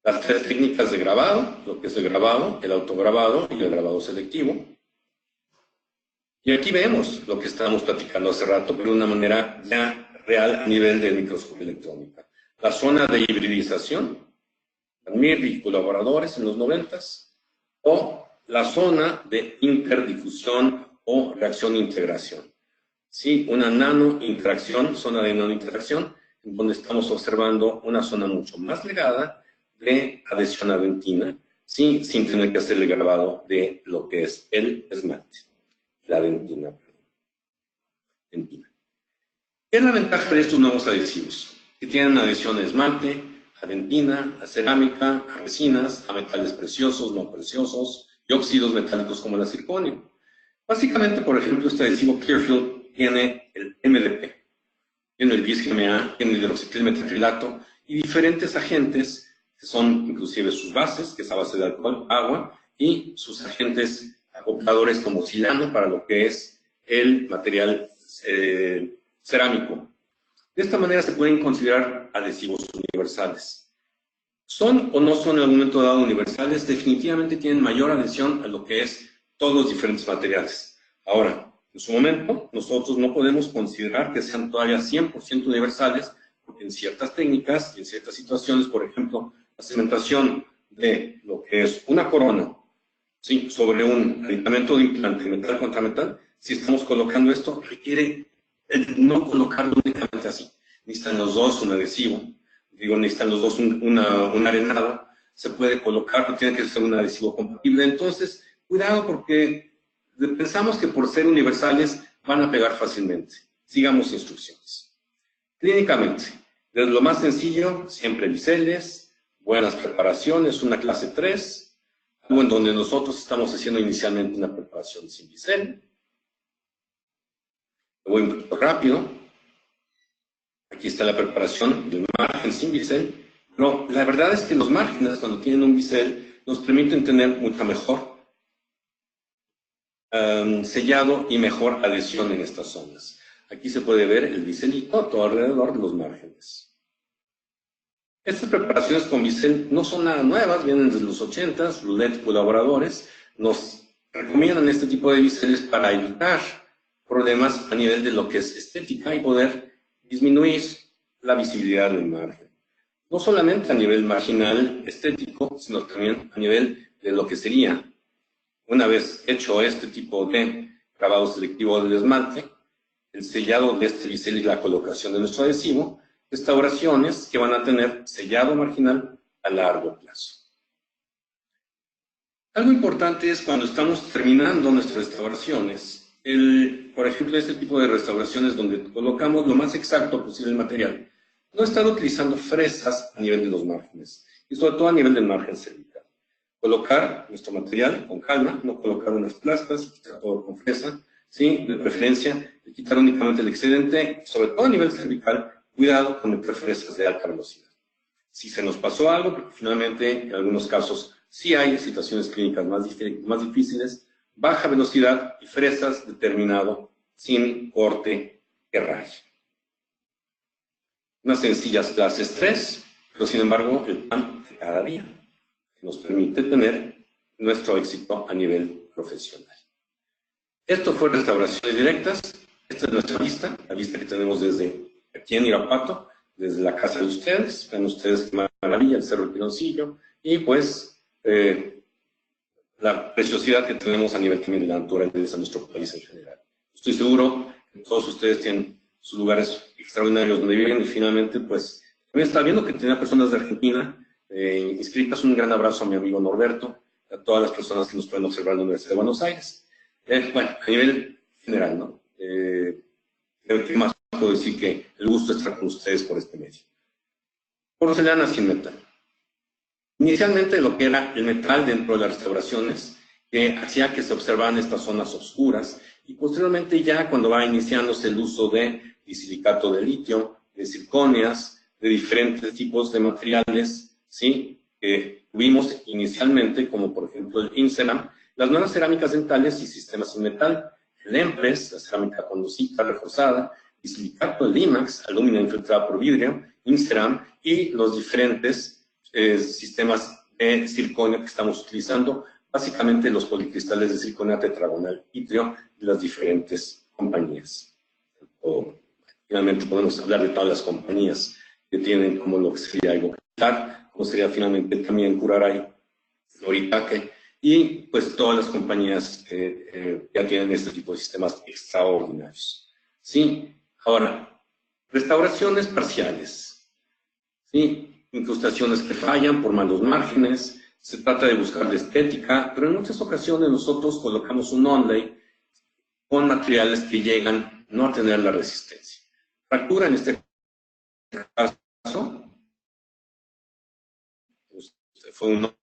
Las tres técnicas de grabado, lo que es el grabado, el autograbado y el grabado selectivo. Y aquí vemos lo que estábamos platicando hace rato, pero de una manera ya real a nivel de microscopía electrónica. La zona de hibridización, Mir y colaboradores en los 90s, o la zona de interdifusión o reacción-integración. Sí, una nanointeracción, zona de nanointeracción, en donde estamos observando una zona mucho más legada de adhesión a dentina, sí, sin tener que hacer el grabado de lo que es el esmalte, la dentina. ¿Qué es la ventaja de estos nuevos adhesivos? Que tienen adhesión a esmalte, a dentina, a cerámica, a resinas, a metales preciosos, no preciosos y óxidos metálicos como la circonio. Básicamente, por ejemplo, este adhesivo Clearfield tiene el MDP, tiene el bis-GMA, tiene el hidroxitilmetacrilato y diferentes agentes que son inclusive sus bases, que es a base de alcohol, agua, y sus agentes acopladores como silano para lo que es el material cerámico. De esta manera se pueden considerar adhesivos universales. ¿Son o no son en algún momento dado universales? Definitivamente tienen mayor adhesión a lo que es todos los diferentes materiales. Ahora, en su momento, nosotros no podemos considerar que sean todavía 100% universales, porque en ciertas técnicas y en ciertas situaciones, por ejemplo, la cementación de lo que es una corona, ¿sí?, sobre un aditamento de implante metal contra metal, si estamos colocando esto, requiere no colocarlo únicamente así. Necesitan los dos un adhesivo, necesitan los dos un arenado, se puede colocar, pero tiene que ser un adhesivo compatible. Entonces, cuidado porque pensamos que por ser universales van a pegar fácilmente. Sigamos instrucciones. Clínicamente, desde lo más sencillo, siempre biseles, buenas preparaciones, una clase 3, algo en donde nosotros estamos haciendo inicialmente una preparación sin bisel. Lo voy un poquito rápido. Aquí está la preparación del margen sin bisel. No, la verdad es que los márgenes, cuando tienen un bisel, nos permiten tener mucho mejor sellado y mejor adhesión en estas zonas. Aquí se puede ver el biselito todo alrededor de los márgenes. Estas preparaciones con bisel no son nada nuevas, vienen desde los 80s, Roulette colaboradores nos recomiendan este tipo de biseles para evitar problemas a nivel de lo que es estética y poder disminuir la visibilidad del margen. No solamente a nivel marginal estético, sino también a nivel de lo que sería, una vez hecho este tipo de grabado selectivo del esmalte, el sellado de este bisel y la colocación de nuestro adhesivo, restauraciones que van a tener sellado marginal a largo plazo. Algo importante es cuando estamos terminando nuestras restauraciones, por ejemplo, este tipo de restauraciones donde colocamos lo más exacto posible el material, no estar utilizando fresas a nivel de los márgenes, y sobre todo a nivel del margen cervical. Colocar nuestro material con calma, no colocar unas plastas, quitar todo con fresa, ¿sí? De preferencia, quitar únicamente el excedente, sobre todo a nivel cervical, cuidado con meter fresas de alta velocidad. Si se nos pasó algo, porque finalmente en algunos casos sí hay situaciones clínicas más difíciles, baja velocidad y fresas determinado sin corte que raye. Unas sencillas clases 3, pero sin embargo el pan de cada día nos permite tener nuestro éxito a nivel profesional. Esto fue restauraciones directas. Esta es nuestra vista, la vista que tenemos desde aquí en Irapuato, desde la casa de ustedes. Ven ustedes qué maravilla, el Cerro del Piloncillo, y pues la preciosidad que tenemos a nivel también de la naturaleza de nuestro país en general. Estoy seguro que todos ustedes tienen sus lugares extraordinarios donde viven y finalmente pues también está viendo que tenía personas de Argentina inscritas. Un gran abrazo a mi amigo Norberto, a todas las personas que nos pueden observar en la Universidad de Buenos Aires. Bueno, a nivel general, ¿no? ¿Qué más puedo decir? Que el gusto es estar con ustedes por este medio. Porcelana sin metal. Inicialmente lo que era el metal dentro de las restauraciones, que hacía que se observaran estas zonas oscuras, y posteriormente ya cuando va iniciándose el uso de silicato de litio, de zirconias, de diferentes tipos de materiales, ¿sí? Que tuvimos inicialmente, como por ejemplo el Inceram, las nuevas cerámicas dentales y sistemas sin metal, el Empres, la cerámica conducita reforzada, y silicato de IMAX, alúmina infiltrada por vidrio, Inceram, y los diferentes sistemas de circonio que estamos utilizando, básicamente los policristales de circonio tetragonal itrio de las diferentes compañías. Finalmente podemos hablar de todas las compañías que tienen como lo que sería Evocar, como sería finalmente también Curaray, Noritaque, y pues todas las compañías ya tienen este tipo de sistemas extraordinarios. ¿Sí? Ahora, restauraciones parciales. ¿Sí? Incrustaciones que fallan por malos márgenes, se trata de buscar la estética, pero en muchas ocasiones nosotros colocamos un onlay con materiales que llegan no a tener la resistencia. Fractura en este caso, fue un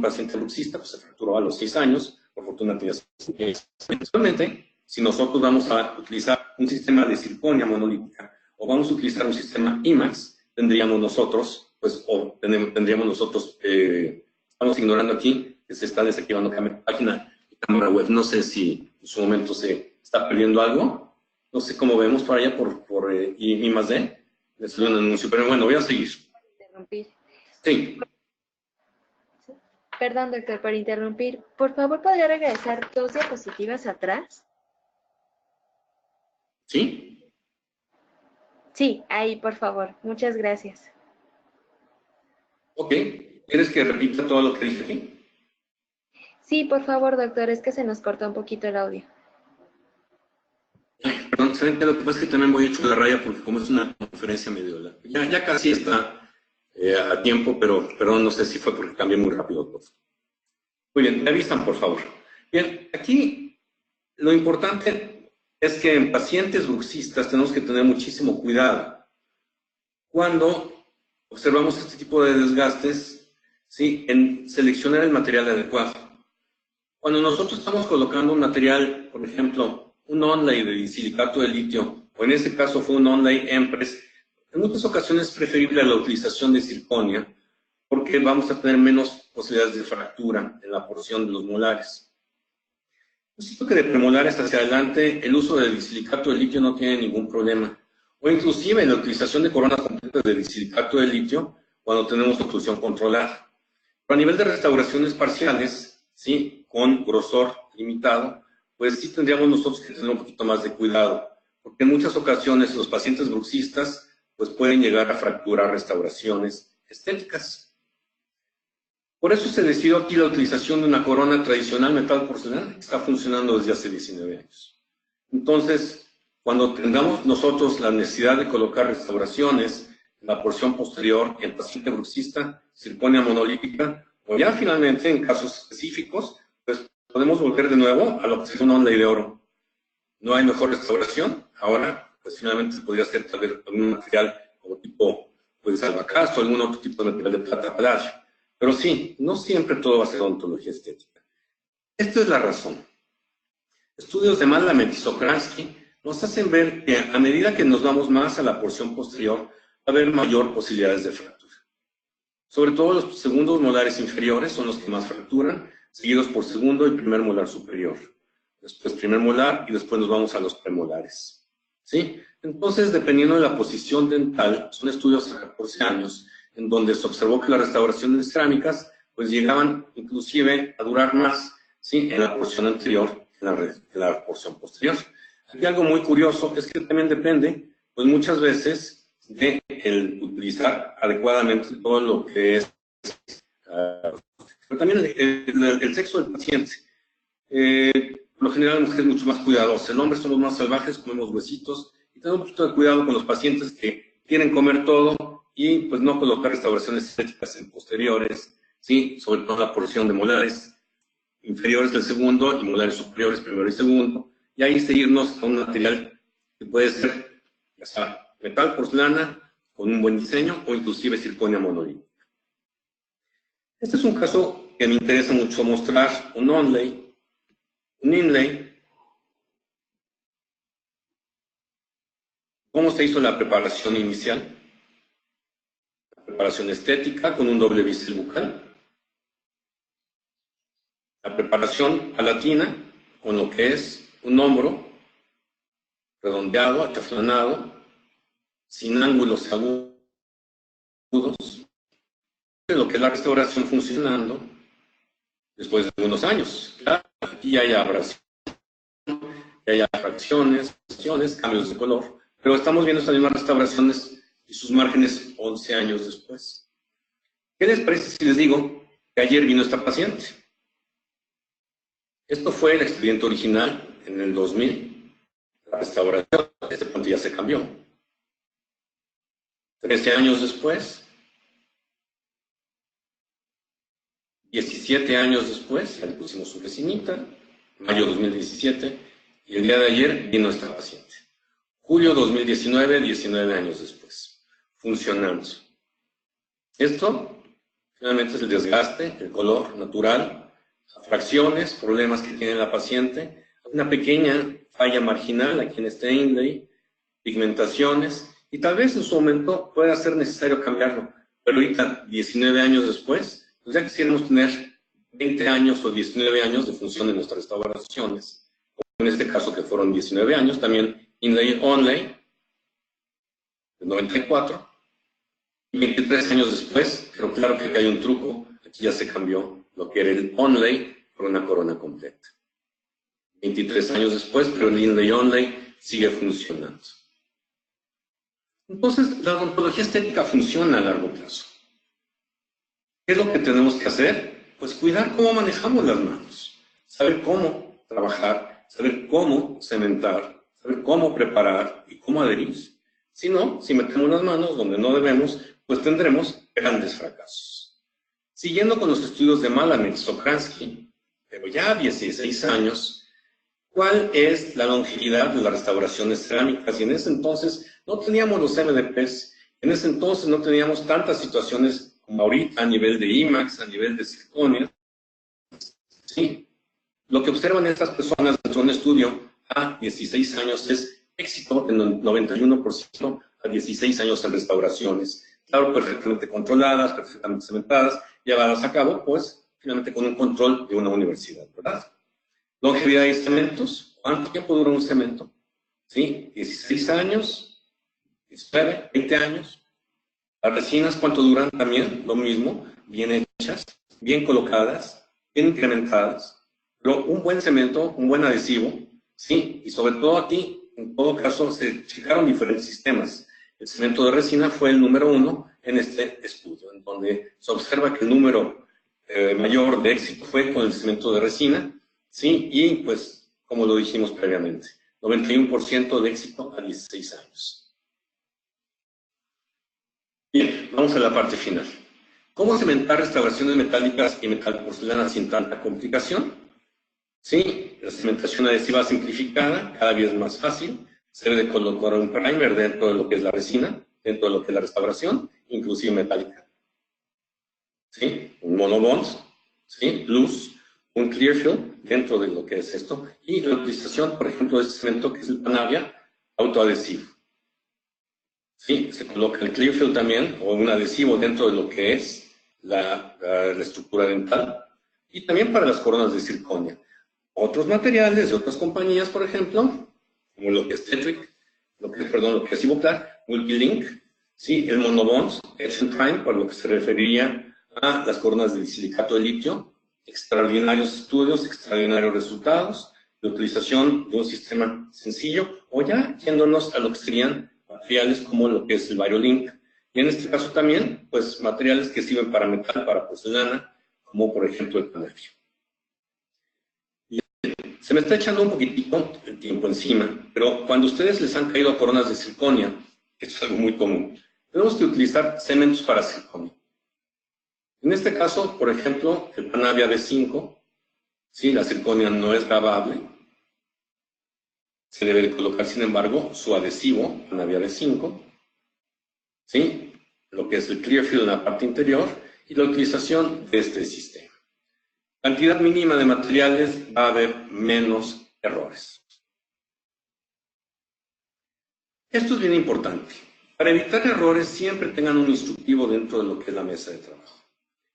paciente luxista, pues se fracturó a los 6 años, por fortuna tenía 6. Actualmente, si nosotros vamos a utilizar un sistema de circonia monolítica o vamos a utilizar un sistema IMAX, tendríamos nosotros, pues, o tendríamos nosotros, estamos ignorando aquí, que se está desactivando página y cámara web. No sé si en su momento se está perdiendo algo. No sé cómo vemos por allá por I+D. Les doy un anuncio, pero bueno, voy a seguir. Interrumpir. Sí. Perdón, doctor, por interrumpir. Por favor, ¿podría regresar 2 diapositivas atrás? ¿Sí? Sí, ahí, por favor. Muchas gracias. Ok. ¿Quieres que repita todo lo que dije aquí? Sí, por favor, doctor. Es que se nos cortó un poquito el audio. Perdón, ¿saben qué? Lo que pasa es que también voy hecho la raya porque como es una conferencia medio larga. Ya casi está a tiempo, pero perdón, no sé si fue porque cambié muy rápido todo. Muy bien, me avisan, por favor. Bien, aquí lo importante es que en pacientes bruxistas tenemos que tener muchísimo cuidado cuando observamos este tipo de desgastes, ¿sí?, en seleccionar el material adecuado. Cuando nosotros estamos colocando un material, por ejemplo, un onlay de disilicato de litio, o en este caso fue un onlay Empress, en muchas ocasiones es preferible la utilización de circonia, porque vamos a tener menos posibilidades de fractura en la porción de los molares. Yo siento que de premolares hacia adelante el uso del disilicato de litio no tiene ningún problema, o inclusive la utilización de coronas completas de disilicato de litio cuando tenemos oclusión controlada. Pero a nivel de restauraciones parciales, ¿sí?, con grosor limitado, pues sí tendríamos nosotros que tener un poquito más de cuidado, porque en muchas ocasiones los pacientes bruxistas pues pueden llegar a fracturar restauraciones estéticas. Por eso se decidió aquí la utilización de una corona tradicional metal porcelana que está funcionando desde hace 19 años. Entonces, cuando tengamos nosotros la necesidad de colocar restauraciones en la porción posterior en el paciente bruxista, circonia monolítica, o ya finalmente en casos específicos, pues podemos volver de nuevo a lo que es un onlay de oro. No hay mejor restauración. Ahora, pues finalmente se podría hacer tal vez algún material como tipo, pues albacasto, algún otro tipo de material de plata paladio. Pero sí, no siempre todo va a ser odontología estética. Esta es la razón. Estudios de Malamet y Sokransky nos hacen ver que a medida que nos vamos más a la porción posterior, va a haber mayor posibilidades de fractura. Sobre todo los segundos molares inferiores son los que más fracturan, seguidos por segundo y primer molar superior. Después primer molar y después nos vamos a los premolares. ¿Sí? Entonces, dependiendo de la posición dental, son estudios a 14 años, en donde se observó que las restauraciones cerámicas pues llegaban inclusive a durar más, ¿sí?, en la porción anterior que en la porción posterior. Aquí algo muy curioso es que también depende, pues muchas veces, de el utilizar adecuadamente todo lo que es, pero también el sexo del paciente. Por lo general la mujer es mucho más cuidadosa, el hombre somos más salvajes, comemos huesitos, y tenemos un poquito de cuidado con los pacientes que quieren comer todo, y pues no colocar restauraciones estéticas en posteriores, ¿sí?, sobre todo la porción de molares inferiores del segundo y molares superiores primero y segundo, y ahí seguirnos a un material que puede ser ya sea metal, porcelana, con un buen diseño, o inclusive circonia monolítica. Este es un caso que me interesa mucho mostrar, un onlay, un inlay. ¿Cómo se hizo la preparación inicial? Preparación estética con un doble bisel bucal. La preparación palatina con lo que es un hombro redondeado, achaflanado, sin ángulos agudos. Lo que es la restauración funcionando después de unos años. Claro, aquí hay abrasión, hay fracciones, cambios de color, pero estamos viendo estas mismas restauraciones y sus márgenes 11 años después. ¿Qué les parece si les digo que ayer vino esta paciente? Esto fue el expediente original en el 2000. La restauración, este punto ya se cambió. 13 años después, 17 años después, ya le pusimos su vecinita, mayo 2017, y el día de ayer vino esta paciente. Julio 2019, 19 años después, funcionando. Esto finalmente es el desgaste, el color natural, fracciones, problemas que tiene la paciente, una pequeña falla marginal aquí en este inlay, pigmentaciones, y tal vez en su momento pueda ser necesario cambiarlo, pero ahorita, 19 años después, pues ya quisiéramos tener 20 años o 19 años de función en nuestras restauraciones, como en este caso que fueron 19 años, también inlay onlay, de 94, y 23 años después, pero claro que hay un truco, aquí ya se cambió lo que era el onlay por una corona completa. 23 años después, pero el inlay onlay sigue funcionando. Entonces, la odontología estética funciona a largo plazo. ¿Qué es lo que tenemos que hacer? Pues cuidar cómo manejamos las manos, saber cómo trabajar, saber cómo cementar, saber cómo preparar y cómo adherir. Si no, si metemos las manos donde no debemos, pues tendremos grandes fracasos. Siguiendo con los estudios de Malamet y Sokransky, pero ya 16 años, ¿cuál es la longevidad de las restauraciones cerámicas? Y en ese entonces no teníamos los MDPs, En ese entonces no teníamos tantas situaciones como ahorita a nivel de IMAX, a nivel de circonia. Sí. Lo que observan estas personas dentro de un estudio a 16 años es éxito en el 91% a 16 años en restauraciones. Claro, perfectamente controladas, perfectamente cementadas, llevadas a cabo, pues, finalmente con un control de una universidad, ¿verdad? Longevidad de cementos. ¿Cuánto tiempo dura un cemento? ¿Sí? 16 años, 19, 20 años. Las resinas, ¿cuánto duran? También lo mismo, bien hechas, bien colocadas, bien incrementadas. Pero un buen cemento, un buen adhesivo, ¿sí? Y sobre todo aquí, en todo caso, se checaron diferentes sistemas. El cemento de resina fue el número 1 en este estudio, en donde se observa que el número mayor de éxito fue con el cemento de resina, ¿sí? Y pues, como lo dijimos previamente, 91% de éxito a 16 años. Bien, vamos a la parte final. ¿Cómo cementar restauraciones metálicas y metal porcelana sin tanta complicación? Sí, la cementación adhesiva simplificada, cada vez más fácil. Se debe de colocar un primer dentro de lo que es la resina, dentro de lo que es la restauración, inclusive metálica. ¿Sí? Un monobond, ¿sí? Luz, un clear film dentro de lo que es esto. Y la utilización, por ejemplo, de este cemento que es el Panavia autoadhesivo. Sí, se coloca el Clearfield también, o un adhesivo dentro de lo que es la estructura dental, y también para las coronas de circonia. Otros materiales de otras compañías, por ejemplo, como lo que es Tetric, lo que es Ivoclar, Multilink, sí, el Monobond, Etch and Prime, para lo que se referiría a las coronas de silicato de litio, extraordinarios estudios, extraordinarios resultados, de utilización de un sistema sencillo, o ya yéndonos a lo que serían materiales como lo que es el Biolink, y en este caso también, pues materiales que sirven para metal, para porcelana, como por ejemplo el Panavia. Se me está echando un poquitito el tiempo encima, pero cuando ustedes les han caído coronas de circonia, que esto es algo muy común, tenemos que utilizar cementos para circonia. En este caso, por ejemplo, el Panavia B5, ¿sí? La circonia no es grabable, se debe de colocar, sin embargo, su adhesivo, Panavia B5, ¿sí? Lo que es el Clearfield en la parte interior, y la utilización de este sistema. Cantidad mínima de materiales, va a haber menos errores. Esto es bien importante. Para evitar errores, siempre tengan un instructivo dentro de lo que es la mesa de trabajo.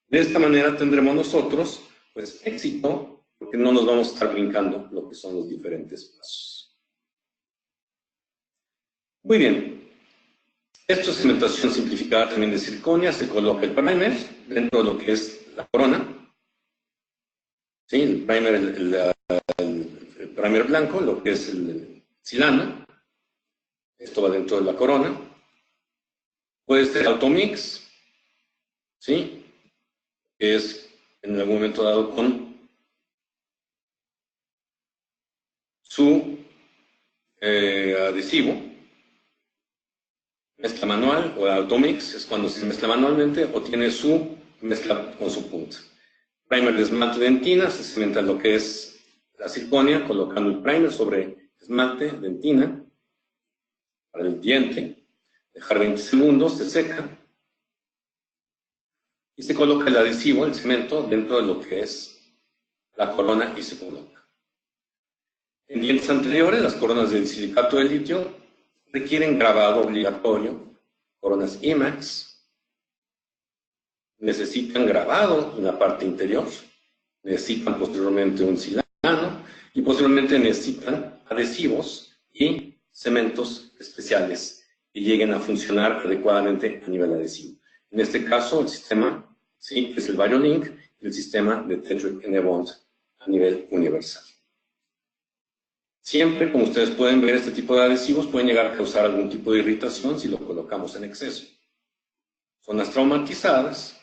De esta manera tendremos nosotros, pues, éxito, porque no nos vamos a estar brincando lo que son los diferentes pasos. Muy bien. Esto es cementación simplificada también de circonia. Se coloca el primer dentro de lo que es la corona. ¿Sí? El primer, el primer blanco, lo que es el silana. Esto va dentro de la corona. Puede ser automix, ¿sí? Que es en algún momento dado con su adhesivo. Mezcla manual o automix es cuando se mezcla manualmente o tiene su mezcla con su punta. Primer de esmalte dentina, se cementa lo que es la circonia, colocando el primer sobre esmalte dentina para el diente, dejar 20 segundos, se seca y se coloca el adhesivo, el cemento, dentro de lo que es la corona y se coloca. En dientes anteriores, las coronas del silicato de litio requieren grabado obligatorio, coronas IMAX, necesitan grabado en la parte interior, necesitan posteriormente un silano y posteriormente necesitan adhesivos y cementos especiales que lleguen a funcionar adecuadamente a nivel adhesivo. En este caso, el sistema, ¿sí?, es el Biolink y el sistema de Tetric N-Bond a nivel universal. Siempre, como ustedes pueden ver, este tipo de adhesivos pueden llegar a causar algún tipo de irritación si lo colocamos en exceso. Zonas traumatizadas,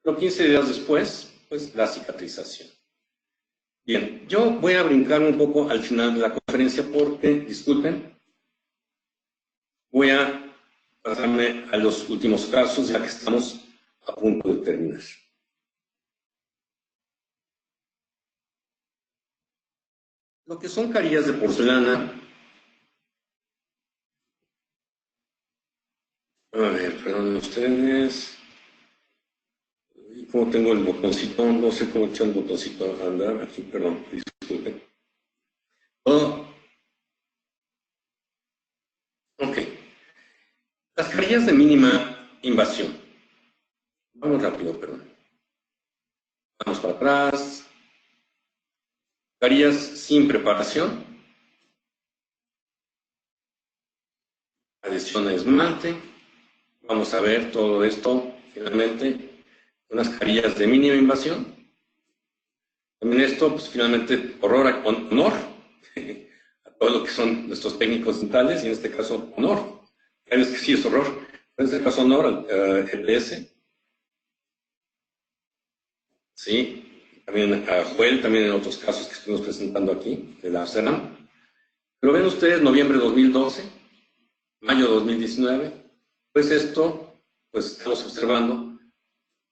pero 15 días después, pues la cicatrización. Bien, yo voy a brincar un poco al final de la conferencia porque, disculpen, voy a pasarme a los últimos casos ya que estamos a punto de terminar. Lo que son carillas de porcelana, ustedes. ¿Cómo tengo el botoncito? No sé cómo echar el botoncito a andar. Aquí, perdón, disculpen. Oh. Ok. Las carillas de mínima invasión. Vamos rápido, perdón. Vamos para atrás. Carillas sin preparación. Adhesión a esmalte. Vamos a ver todo esto, finalmente, unas carillas de mínima invasión. También esto, pues finalmente, honor a todo lo que son nuestros técnicos dentales, y en este caso, honor. Hay veces que sí es horror, pero en este caso, honor al EPS. Sí, también a Joel, también en otros casos que estuvimos presentando aquí, de la CERAM. Pero ven ustedes, noviembre de 2012, mayo de 2019, pues esto, pues estamos observando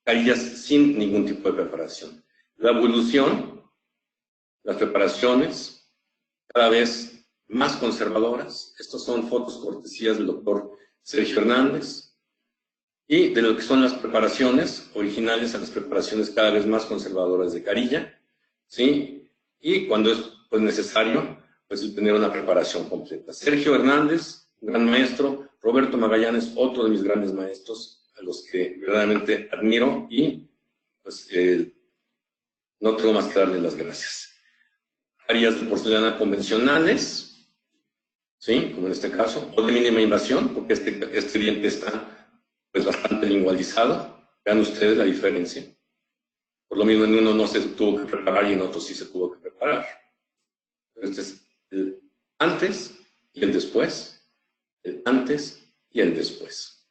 carillas sin ningún tipo de preparación. La evolución, las preparaciones, cada vez más conservadoras. Estas son fotos cortesías del doctor Sergio Hernández. Y de lo que son las preparaciones originales a las preparaciones cada vez más conservadoras de carilla, ¿sí? Y cuando es pues, necesario, pues tener una preparación completa. Sergio Hernández, gran maestro. Roberto Magallanes, otro de mis grandes maestros, a los que verdaderamente admiro y pues no tengo más que darle las gracias. Carillas de porcelana convencionales, ¿sí? Como en este caso, o de mínima invasión, porque este diente está pues bastante lingualizado. Vean ustedes la diferencia. Por lo mismo en uno no se tuvo que preparar y en otro sí se tuvo que preparar. Este es el antes y el después. El antes y el después.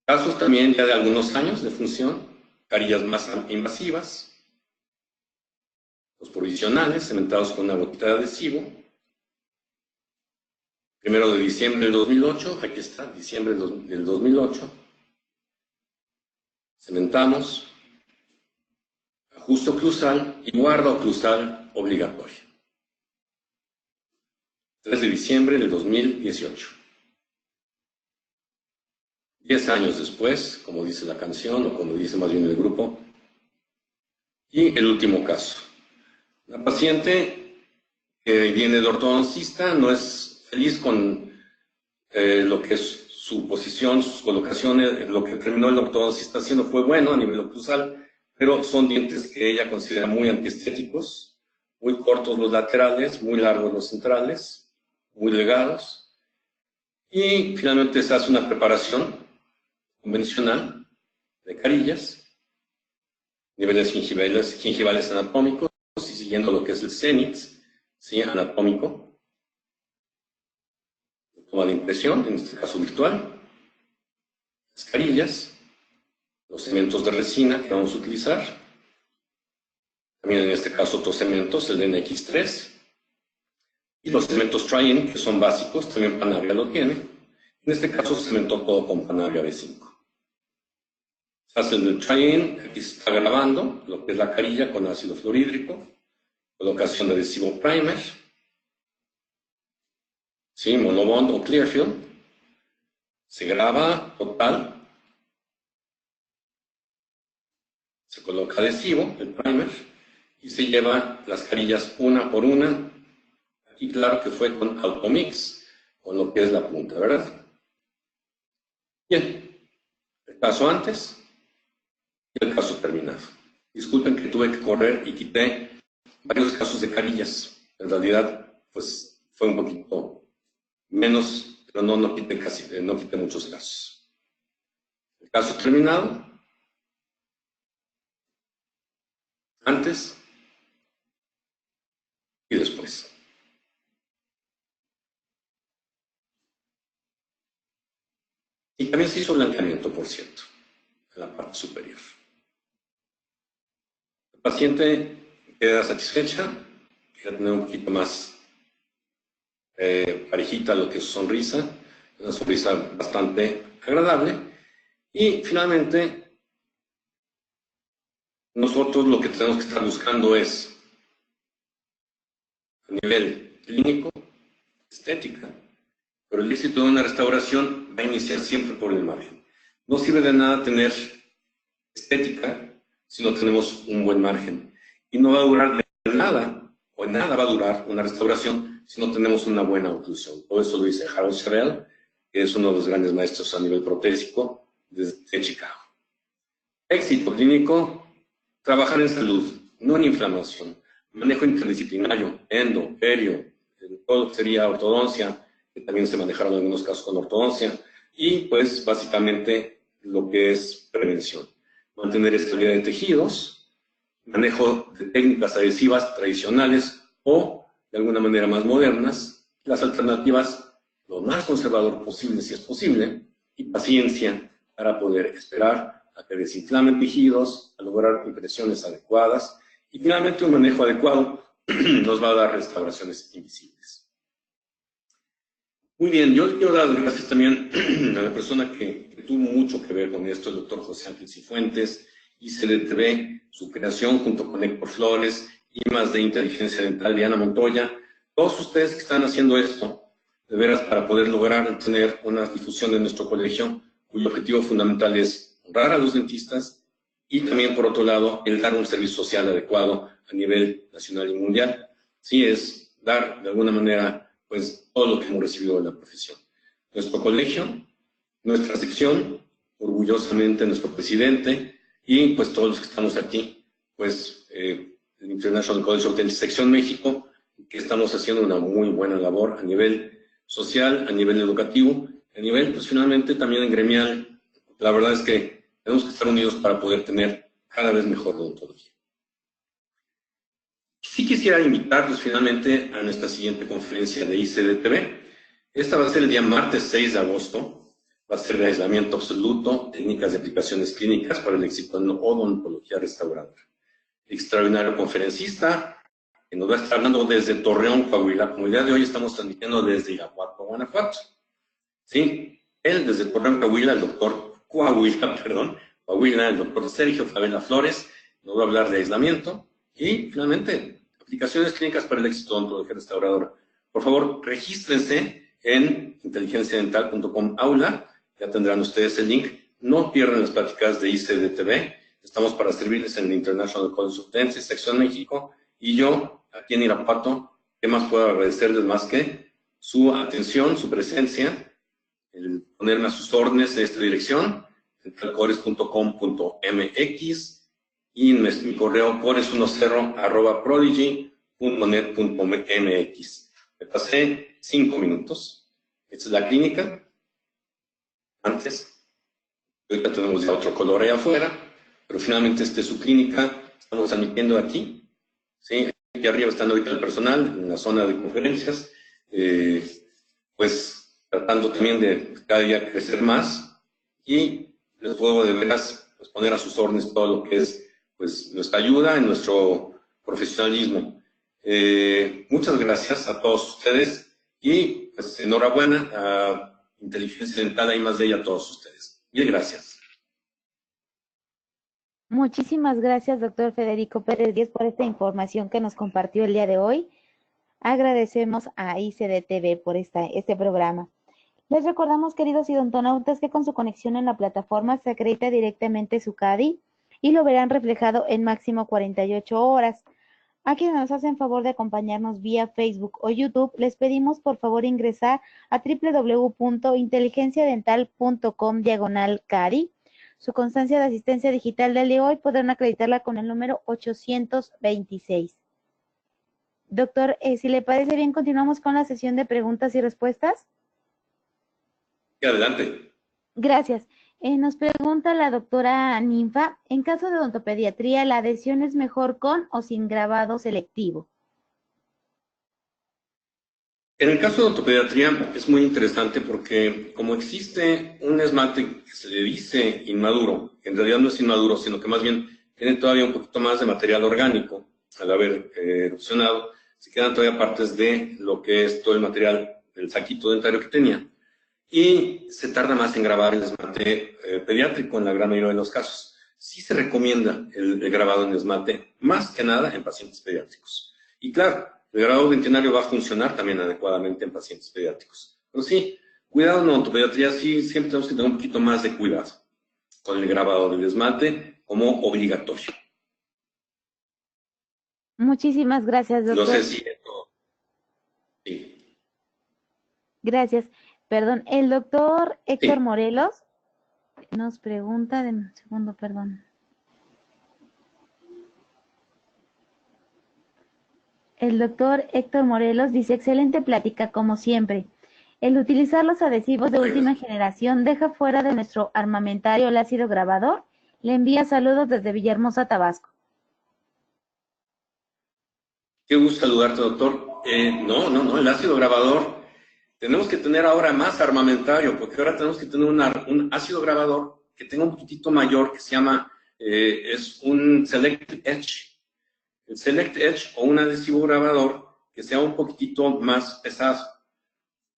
Casos también ya de algunos años de función, carillas más invasivas, los provisionales, cementados con una gotita de adhesivo. 1 de diciembre del 2008, aquí está, diciembre del 2008. Cementamos, ajuste oclusal y guarda oclusal obligatoria. 3 de diciembre del 2018. 10 años después, como dice la canción, o como dice más bien el grupo. Y el último caso. La paciente que viene de ortodoncista no es feliz con lo que es su posición, sus colocaciones. Lo que terminó el ortodoncista haciendo fue bueno a nivel oclusal, pero son dientes que ella considera muy antiestéticos, muy cortos los laterales, muy largos los centrales, muy delgados. Y finalmente se hace una preparación convencional de carillas, niveles gingivales anatómicos, y siguiendo lo que es el cenit, ¿sí? Anatómico. Toma de impresión, en este caso virtual. Las carillas, los cementos de resina que vamos a utilizar. También en este caso otros cementos, el NX3. Y los cementos Tri-In, que son básicos, también Panavia lo tiene. En este caso se cementó todo con Panavia B5. Se hace el Tri-In, aquí se está grabando lo que es la carilla con ácido fluorhídrico, colocación de adhesivo primer, ¿sí? Monobond o Clearfield. Se graba total, se coloca adhesivo, el primer, y se lleva las carillas una por una. Aquí claro que fue con Automix, con lo que es la punta, ¿verdad? Bien, el caso antes y el caso terminado. Disculpen que tuve que correr y quité varios casos de carillas. En realidad, pues fue un poquito menos, pero no quité muchos casos. El caso terminado, antes y después. Y también se hizo blanqueamiento, por cierto, en la parte superior. La paciente queda satisfecha, queda tener un poquito más parejita lo que es su sonrisa, una sonrisa bastante agradable. Y finalmente, nosotros lo que tenemos que estar buscando es, a nivel clínico, estética, pero el éxito de una restauración va a iniciar siempre por el margen. No sirve de nada tener estética si no tenemos un buen margen. Y no va a durar de nada, o nada va a durar una restauración si no tenemos una buena oclusión. Todo eso lo dice Harold Sherrill, que es uno de los grandes maestros a nivel protésico de Chicago. Éxito clínico, trabajar en salud, no en inflamación. Manejo interdisciplinario, endo, perio, todo lo que sería ortodoncia, que también se manejaron en algunos casos con ortodoncia, y pues básicamente lo que es prevención. Mantener estabilidad de tejidos, manejo de técnicas adhesivas tradicionales o de alguna manera más modernas, las alternativas lo más conservador posible si es posible, y paciencia para poder esperar a que desinflamen tejidos, a lograr impresiones adecuadas, y finalmente un manejo adecuado nos va a dar restauraciones invisibles. Muy bien, yo quiero dar las gracias también a la persona que tuvo mucho que ver con esto, el doctor José Ángel Cifuentes, ICDTV, su creación junto con Héctor Flores, IMAS de Inteligencia Dental, Diana Montoya, todos ustedes que están haciendo esto, de veras para poder lograr tener una difusión de nuestro colegio, cuyo objetivo fundamental es honrar a los dentistas y también, por otro lado, el dar un servicio social adecuado a nivel nacional y mundial. Sí, es dar de alguna manera pues todo lo que hemos recibido de la profesión. Nuestro colegio, nuestra sección, orgullosamente nuestro presidente y pues todos los que estamos aquí, pues el International College of Dentistry Sección México, que estamos haciendo una muy buena labor a nivel social, a nivel educativo, a nivel pues finalmente también en gremial. La verdad es que tenemos que estar unidos para poder tener cada vez mejor odontología. Sí quisiera invitarlos finalmente a nuestra siguiente conferencia de ICDTV. Esta va a ser el día martes 6 de agosto. Va a ser de aislamiento absoluto, técnicas de aplicaciones clínicas para el éxito en odontología restauradora. Extraordinario conferencista, que nos va a estar hablando desde Torreón, Coahuila. Como el día de hoy estamos transmitiendo desde Irapuato, Guanajuato. ¿Sí? Él desde Torreón, Coahuila, el doctor Coahuila, el doctor Sergio Favela Flores, nos va a hablar de aislamiento. Y finalmente, aplicaciones clínicas para el éxito odontología restauradora. Por favor, regístrense en inteligenciadental.com aula, ya tendrán ustedes el link. No pierdan las pláticas de ICDTV. Estamos para servirles en el International College of Dentistry, Sección México, y yo, aquí en Irapuato, ¿qué más puedo agradecerles más que su atención, su presencia, el ponerme a sus órdenes de esta dirección, dentalcores.com.mx, y mi correo cores10@prodigy.net.mx. Me pasé 5 minutos. Esta es la clínica. Antes, ahorita tenemos ya otro color ahí afuera, pero finalmente esta es su clínica. Estamos transmitiendo aquí. ¿Sí? Aquí arriba está ahorita el personal, en la zona de conferencias. Pues tratando también de cada día crecer más. Y les puedo de veras pues, poner a sus órdenes todo lo que es pues nuestra ayuda en nuestro profesionalismo. Muchas gracias a todos ustedes y pues enhorabuena a Inteligencia Dental y más de ella a todos ustedes. Bien, gracias. Muchísimas gracias, doctor Federico Pérez Díez, por esta información que nos compartió el día de hoy. Agradecemos a ICDTV por este programa. Les recordamos, queridos idontonautas, que con su conexión en la plataforma se acredita directamente su CADI y lo verán reflejado en máximo 48 horas. A quienes nos hacen favor de acompañarnos vía Facebook o YouTube, les pedimos por favor ingresar a www.inteligenciadental.com/CADI. Su constancia de asistencia digital del día de hoy podrán acreditarla con el número 826. Doctor, si le parece bien, continuamos con la sesión de preguntas y respuestas. Sí, adelante. Gracias. Nos pregunta la doctora Ninfa, en caso de odontopediatría, ¿la adhesión es mejor con o sin grabado selectivo? En el caso de ortopediatría es muy interesante porque como existe un esmalte que se le dice inmaduro, en realidad no es inmaduro, sino que más bien tiene todavía un poquito más de material orgánico al haber erupcionado, se quedan todavía partes de lo que es todo el material del saquito dentario que tenía. Y se tarda más en grabar el esmalte pediátrico en la gran mayoría de los casos. Sí se recomienda el grabado en esmalte, más que nada en pacientes pediátricos. Y claro, el grabado dentinario va a funcionar también adecuadamente en pacientes pediátricos. Pero sí, Cuidado en odontopediatría, sí, siempre tenemos que tener un poquito más de cuidado con el grabado del esmalte como obligatorio. Muchísimas gracias, No sé doctor. si esto... Sí, Gracias. Perdón, el doctor Héctor sí. Morelos nos pregunta, de un segundo, perdón. El doctor Héctor Morelos dice, excelente plática, como siempre. El utilizar los adhesivos de última generación deja fuera de nuestro armamentario el ácido grabador. Le envía saludos desde Villahermosa, Tabasco. Qué gusto saludarte, doctor. No, el ácido grabador, tenemos que tener ahora más armamentario, porque ahora tenemos que tener un ácido grabador que tenga un poquitito mayor, que se llama, es un Select Edge. El Select Edge o un adhesivo grabador que sea un poquitito más pesado.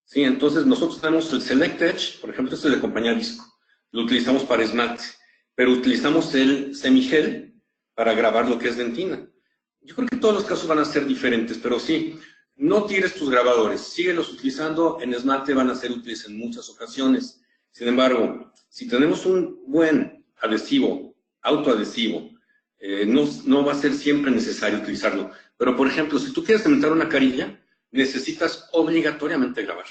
Sí, entonces nosotros tenemos el Select Edge, por ejemplo, este es de compañía Visco, lo utilizamos para esmalte, pero utilizamos el semigel para grabar lo que es dentina. Yo creo que todos los casos van a ser diferentes, pero sí, no tires tus grabadores, síguelos utilizando, en esmalte van a ser útiles en muchas ocasiones. Sin embargo, si tenemos un buen adhesivo, autoadhesivo, no va a ser siempre necesario utilizarlo. Pero, por ejemplo, si tú quieres cementar una carilla, necesitas obligatoriamente grabar.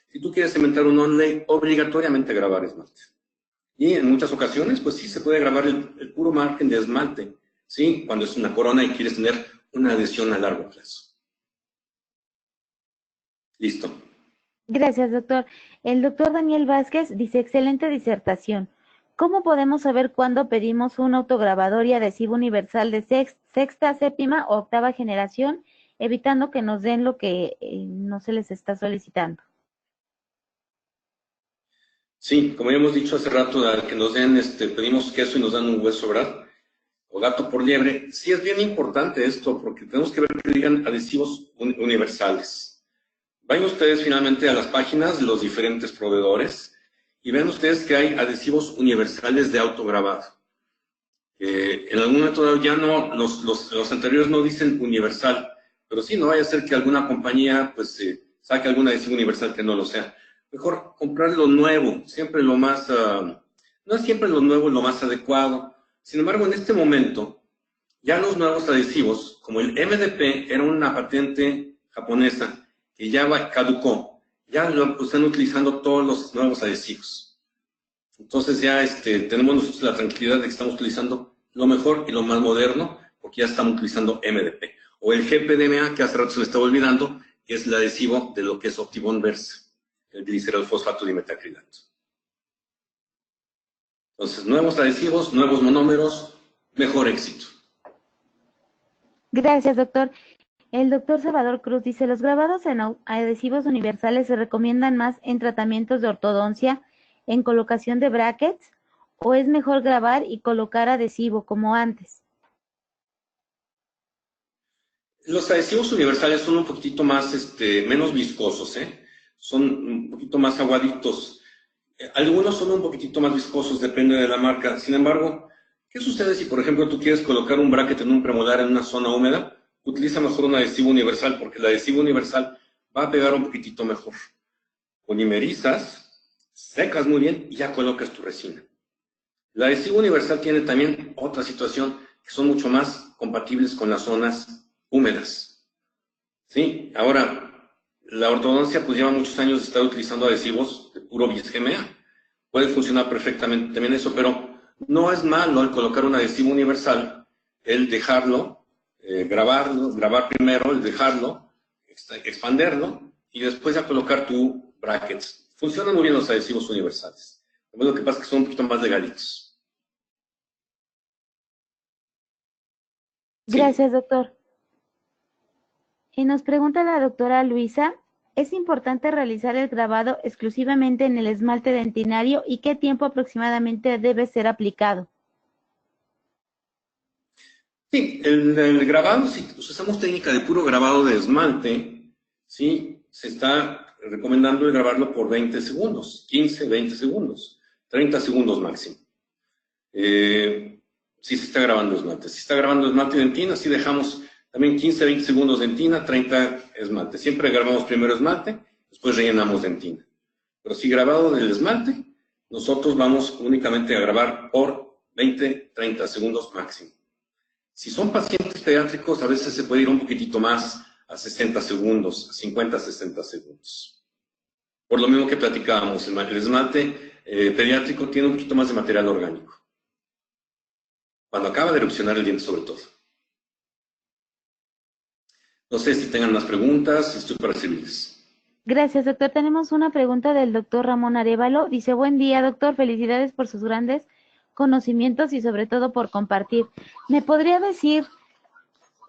Si tú quieres cementar un onlay, obligatoriamente grabar esmalte. Y en muchas ocasiones, pues sí, se puede grabar el puro margen de esmalte, ¿sí? Cuando es una corona y quieres tener una adhesión a largo plazo. Listo. Gracias, doctor. El doctor Daniel Vázquez dice, excelente disertación. ¿Cómo podemos saber cuándo pedimos un autograbador y adhesivo universal de sexta, séptima o octava generación, evitando que nos den lo que no se les está solicitando? Sí, como ya hemos dicho hace rato, al que nos den, pedimos queso y nos dan un hueso, ¿verdad? O gato por liebre. Sí, es bien importante esto, porque tenemos que ver que digan adhesivos universales. Vayan ustedes finalmente a las páginas de los diferentes proveedores y vean ustedes que hay adhesivos universales de autograbado. En algún momento dado ya no, los anteriores no dicen universal, pero sí, no vaya a ser que alguna compañía pues saque algún adhesivo universal que no lo sea. Mejor comprar lo nuevo, siempre lo más, no es siempre lo nuevo lo más adecuado. Sin embargo, en este momento, ya los nuevos adhesivos, como el MDP, era una patente japonesa que ya caducó, ya lo están utilizando todos los nuevos adhesivos. Entonces ya tenemos nosotros la tranquilidad de que estamos utilizando lo mejor y lo más moderno, porque ya estamos utilizando MDP. O el GPDMA, que hace rato se me estaba olvidando, que es el adhesivo de lo que es Optibond Versa, el glicerol fosfato dimetacrilato. Entonces, nuevos adhesivos, nuevos monómeros, mejor éxito. Gracias, doctor. El doctor Salvador Cruz dice, los grabados en adhesivos universales se recomiendan más en tratamientos de ortodoncia, en colocación de brackets, o es mejor grabar y colocar adhesivo como antes. Los adhesivos universales son un poquitito más, menos viscosos, son un poquito más aguaditos. Algunos son un poquitito más viscosos, depende de la marca. Sin embargo, ¿qué sucede si, por ejemplo, tú quieres colocar un bracket en un premolar en una zona húmeda? Utiliza mejor un adhesivo universal, porque el adhesivo universal va a pegar un poquitito mejor. Polimerizas, secas muy bien y ya colocas tu resina. El adhesivo universal tiene también otra situación, que son mucho más compatibles con las zonas húmedas. ¿Sí? Ahora, la ortodoncia pues lleva muchos años de estar utilizando adhesivos de puro bisgma. Puede funcionar perfectamente también eso, pero no es malo el colocar un adhesivo universal, el dejarlo, grabar primero, el dejarlo, expanderlo y después ya colocar tu brackets. Funcionan muy bien los adhesivos universales. Lo que pasa es que son un poquito más legalitos. Gracias, doctor. Y nos pregunta la doctora Luisa, ¿es importante realizar el grabado exclusivamente en el esmalte dentinario y qué tiempo aproximadamente debe ser aplicado? Sí, el grabado, si usamos técnica de puro grabado de esmalte, sí, se está recomendando grabarlo por 20 segundos, 15, 20 segundos, 30 segundos máximo. Si se está grabando esmalte. Si está grabando esmalte dentina, sí dejamos también 15, 20 segundos dentina, 30 esmalte. Siempre grabamos primero esmalte, después rellenamos dentina. Pero si grabado del esmalte, nosotros vamos únicamente a grabar por 20, 30 segundos máximo. Si son pacientes pediátricos, a veces se puede ir un poquitito más a 60 segundos, 50, 60 segundos. Por lo mismo que platicábamos, el esmalte pediátrico tiene un poquito más de material orgánico. Cuando acaba de erupcionar el diente sobre todo. No sé si tengan más preguntas, estoy para servirles. Gracias, doctor. Tenemos una pregunta del doctor Ramón Arévalo. Dice, buen día, doctor. Felicidades por sus grandes conocimientos y sobre todo por compartir. ¿Me podría decir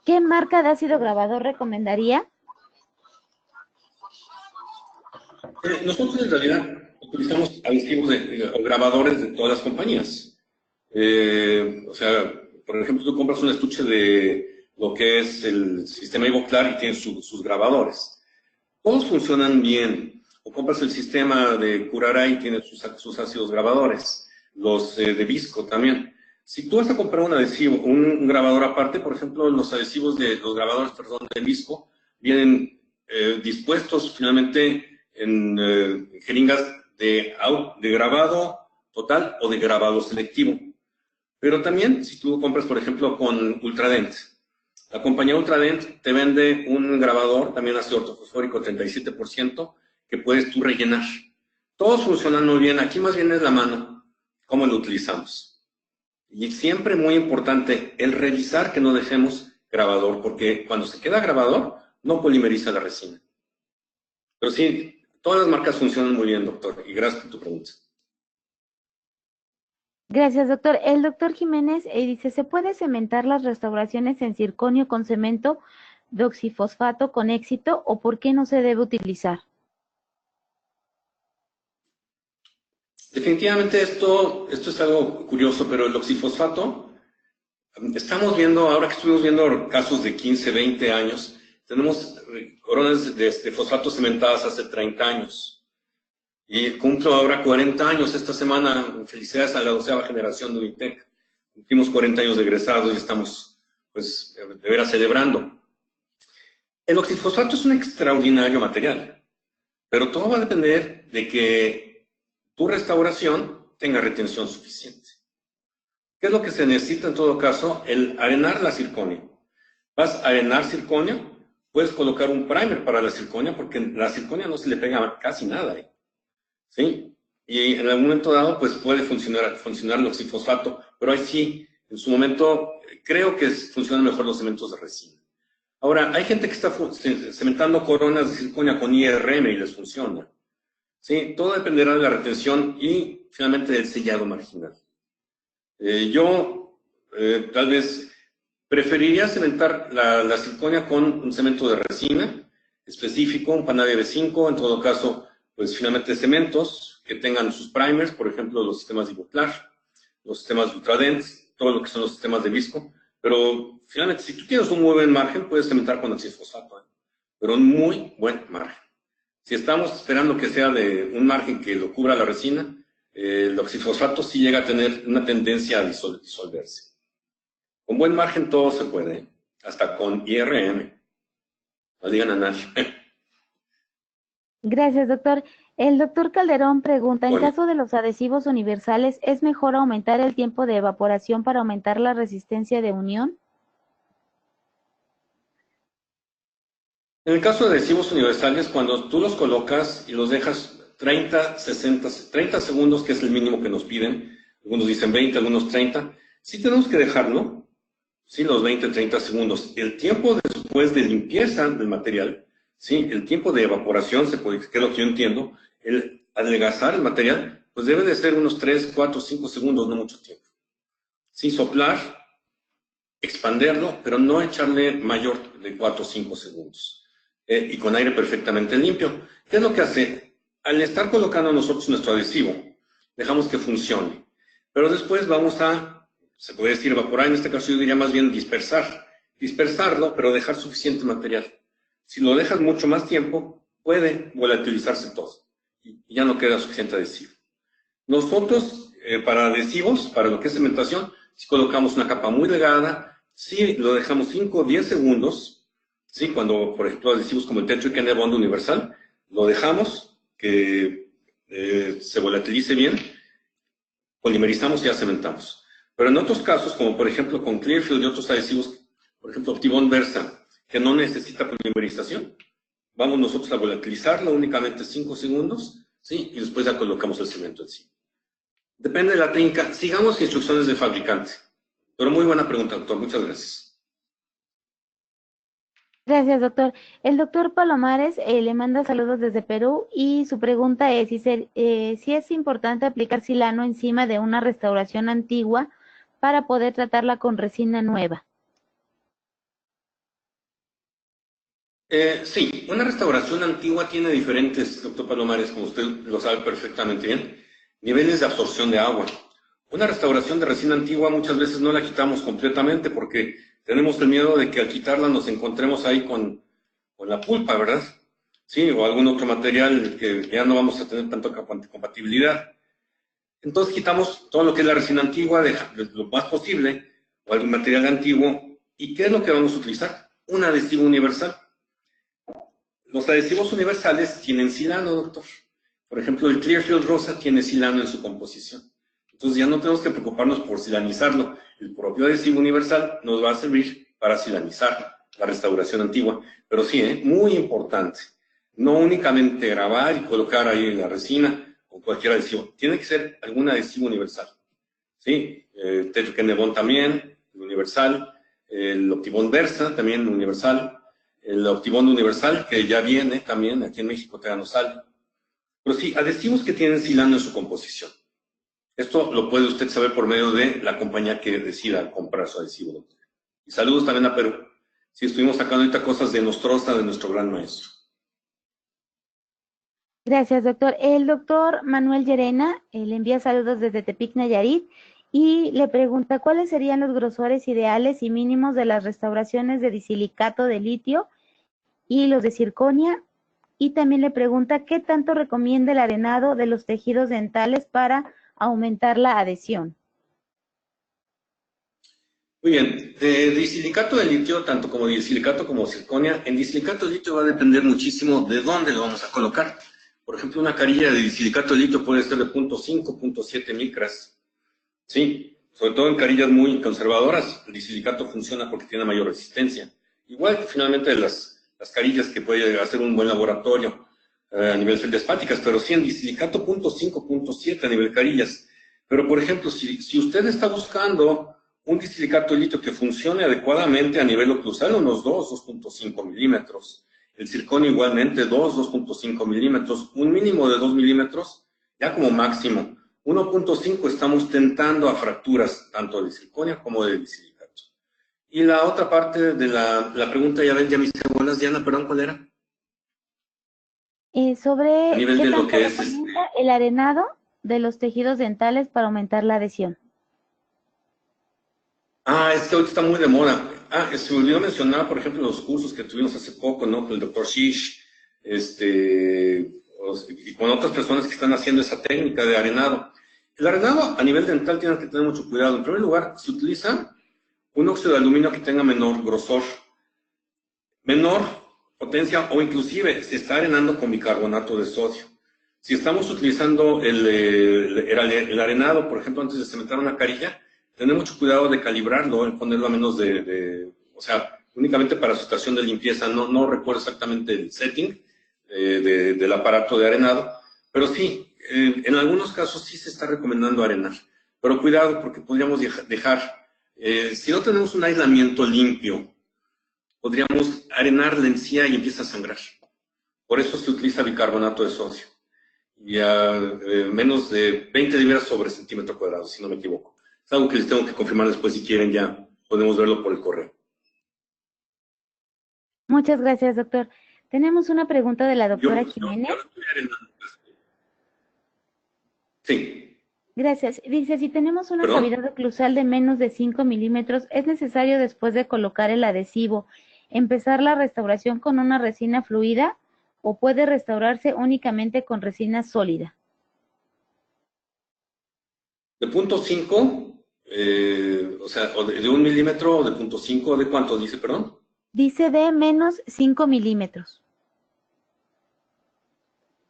qué marca de ácido grabador recomendaría? Nosotros en realidad utilizamos adhesivos o grabadores de todas las compañías. O sea, por ejemplo, tú compras un estuche de lo que es el sistema Ivoclar y tiene sus grabadores. Todos funcionan bien. O compras el sistema de Curaray y tiene sus ácidos grabadores. Los de Visco también. Si tú vas a comprar un adhesivo, un grabador aparte, por ejemplo, los adhesivos de los grabadores, perdón, de Visco, vienen dispuestos finalmente en jeringas de grabado total o de grabado selectivo. Pero también, si tú compras, por ejemplo, con Ultradent, la compañía Ultradent te vende un grabador, también ácido ortofosfórico 37%, que puedes tú rellenar. Todos funcionan muy bien. Aquí más bien es la mano, cómo lo utilizamos. Y siempre muy importante el revisar que no dejemos grabador, porque cuando se queda grabador, no polimeriza la resina. Pero sí, todas las marcas funcionan muy bien, doctor, y gracias por tu pregunta. Gracias, doctor. El doctor Jiménez dice, ¿se puede cementar las restauraciones en circonio con cemento de oxifosfato con éxito o por qué no se debe utilizar? Definitivamente esto es algo curioso, pero el oxifosfato, estamos viendo, ahora que estuvimos viendo casos de 15, 20 años, tenemos coronas de fosfato cementadas hace 30 años. Y cumplo ahora 40 años esta semana. Felicidades a la 12ª generación de Unitec. Cumplimos 40 años de egresados y estamos, pues, de veras celebrando. El oxifosfato es un extraordinario material, pero todo va a depender de que tu restauración tenga retención suficiente. ¿Qué es lo que se necesita en todo caso? El arenar la circonia. Vas a arenar circonia, puedes colocar un primer para la circonia, porque la circonia no se le pega casi nada, ¿eh? ¿Sí? Y en algún momento dado, pues puede funcionar el oxifosfato, pero ahí sí, en su momento, creo que funcionan mejor los cementos de resina. Ahora, hay gente que está cementando coronas de circonia con IRM y les funciona. ¿Sí? Todo dependerá de la retención y finalmente del sellado marginal. Yo, tal vez, preferiría cementar la circonia con un cemento de resina específico, un Panavier B5, en todo caso, pues finalmente cementos que tengan sus primers, por ejemplo, los sistemas de Ivoclar, los sistemas de Ultradent, todo lo que son los sistemas de Visco, pero finalmente si tú tienes un muy buen margen, puedes cementar con oxifosfato, ¿eh? Pero un muy buen margen. Si estamos esperando que sea de un margen que lo cubra la resina, el oxifosfato sí llega a tener una tendencia a disolverse. Con buen margen todo se puede, ¿eh? Hasta con IRM. No digan a nadie. Gracias, doctor. El doctor Calderón pregunta, en Bueno. caso de los adhesivos universales, ¿es mejor aumentar el tiempo de evaporación para aumentar la resistencia de unión? En el caso de adhesivos universales, cuando tú los colocas y los dejas 30 segundos, que es el mínimo que nos piden, algunos dicen 20, algunos 30, sí tenemos que dejarlo, sí, los 20, 30 segundos. El tiempo después de limpieza del material, sí, el tiempo de evaporación, que es lo que yo entiendo, el adelgazar el material, pues debe de ser unos 3, 4, 5 segundos, no mucho tiempo. Sí, soplar, expanderlo, pero no echarle mayor de 4 o 5 segundos. Y con aire perfectamente limpio. ¿Qué es lo que hace? Al estar colocando nosotros nuestro adhesivo, dejamos que funcione. Pero después vamos a, se puede decir evaporar, en este caso yo diría más bien dispersar. Dispersarlo, pero dejar suficiente material. Si lo dejas mucho más tiempo, puede volatilizarse todo. Y ya no queda suficiente adhesivo. Nosotros, para adhesivos, para lo que es cementación, si colocamos una capa muy delgada, si lo dejamos 5 o 10 segundos, ¿sí? Cuando, por ejemplo, adhesivos como el Tetra y Bond Universal, lo dejamos que se volatilice bien, polimerizamos y ya cementamos. Pero en otros casos, como por ejemplo con Clearfield y otros adhesivos, por ejemplo Optibond Versa, que no necesita polimerización, vamos nosotros a volatilizarlo únicamente 5 segundos, ¿sí? Y después ya colocamos el cemento encima. Depende de la técnica. Sigamos instrucciones del fabricante. Pero muy buena pregunta, doctor. Muchas gracias. Gracias, doctor. El doctor Palomares le manda saludos desde Perú y su pregunta es si es importante aplicar silano encima de una restauración antigua para poder tratarla con resina nueva. Sí, una restauración antigua tiene diferentes, doctor Palomares, como usted lo sabe perfectamente bien, niveles de absorción de agua. Una restauración de resina antigua muchas veces no la quitamos completamente porque tenemos el miedo de que al quitarla nos encontremos ahí con la pulpa, ¿verdad? Sí, o algún otro material que ya no vamos a tener tanta compatibilidad. Entonces quitamos todo lo que es la resina antigua, lo más posible, o algún material antiguo. ¿Y qué es lo que vamos a utilizar? Un adhesivo universal. Los adhesivos universales tienen silano, doctor. Por ejemplo, el Clearfield Rosa tiene silano en su composición. Entonces ya no tenemos que preocuparnos por silanizarlo. El propio adhesivo universal nos va a servir para silanizar la restauración antigua. Pero sí, muy importante. No únicamente grabar y colocar ahí la resina o cualquier adhesivo. Tiene que ser algún adhesivo universal. Sí, Tetrakennebond también, el universal. El Optibond Versa también universal. El Optibond universal, que ya viene también, aquí en México todavía no sale. Pero sí, adhesivos que tienen silano en su composición. Esto lo puede usted saber por medio de la compañía que decida comprar su adhesivo, doctor. Y saludos también a Perú. Sí, estuvimos sacando ahorita cosas de Nostroza, de nuestro gran maestro. Gracias, doctor. El doctor Manuel Llerena le envía saludos desde Tepic, Nayarit, y le pregunta cuáles serían los grosores ideales y mínimos de las restauraciones de disilicato de litio y los de circonia, y también le pregunta qué tanto recomienda el arenado de los tejidos dentales para aumentar la adhesión. Muy bien, de disilicato de litio, tanto como de disilicato como circonia, en disilicato de litio va a depender muchísimo de dónde lo vamos a colocar. Por ejemplo, una carilla de disilicato de litio puede ser de 0.5, 0.7 micras. Sí, sobre todo en carillas muy conservadoras, el disilicato funciona porque tiene mayor resistencia. Igual que finalmente las carillas que puede hacer un buen laboratorio a nivel feldespáticas, pero sí en disilicato 0.5, 0.7 a nivel carillas. Pero por ejemplo, si usted está buscando un disilicato de litio que funcione adecuadamente a nivel oclusal, unos 2.5 milímetros. El circonio igualmente 2.5 milímetros, un mínimo de 2 milímetros, ya como máximo. 1.5 estamos tentando a fracturas tanto de circonia como de disilicato. Y la otra parte de la pregunta, ya ven, ya mis bolas, Diana, perdón, ¿cuál era? Sobre a nivel qué de lo tanto que es recomienda el arenado de los tejidos dentales para aumentar la adhesión. Es que ahorita está muy de moda. Se me olvidó mencionar, por ejemplo, los cursos que tuvimos hace poco, ¿no? Con el doctor Shish, y con otras personas que están haciendo esa técnica de arenado. El arenado a nivel dental tiene que tener mucho cuidado. En primer lugar, se utiliza un óxido de aluminio que tenga menor grosor, menor potencia, o inclusive se está arenando con bicarbonato de sodio. Si estamos utilizando el arenado, por ejemplo, antes de cementar una carilla, tener mucho cuidado de calibrarlo, ponerlo a menos o sea, únicamente para su estación de limpieza. No recuerdo exactamente el setting del aparato de arenado, pero sí, en algunos casos sí se está recomendando arenar. Pero cuidado, porque podríamos dejar, si no tenemos un aislamiento limpio, podríamos arenar la encía y empieza a sangrar. Por eso se utiliza bicarbonato de sodio. Y a menos de 20 libras sobre centímetro cuadrado, si no me equivoco. Es algo que les tengo que confirmar después, si quieren ya podemos verlo por el correo. Muchas gracias, doctor. Tenemos una pregunta de la doctora Jiménez. Sí. Gracias. Dice, si tenemos una cavidad oclusal de menos de 5 milímetros, ¿es necesario después de colocar el adhesivo empezar la restauración con una resina fluida o puede restaurarse únicamente con resina sólida? De 0.5, o sea, de 1 milímetro, o de 0.5, ¿de cuánto dice, perdón? Dice de menos 5 milímetros.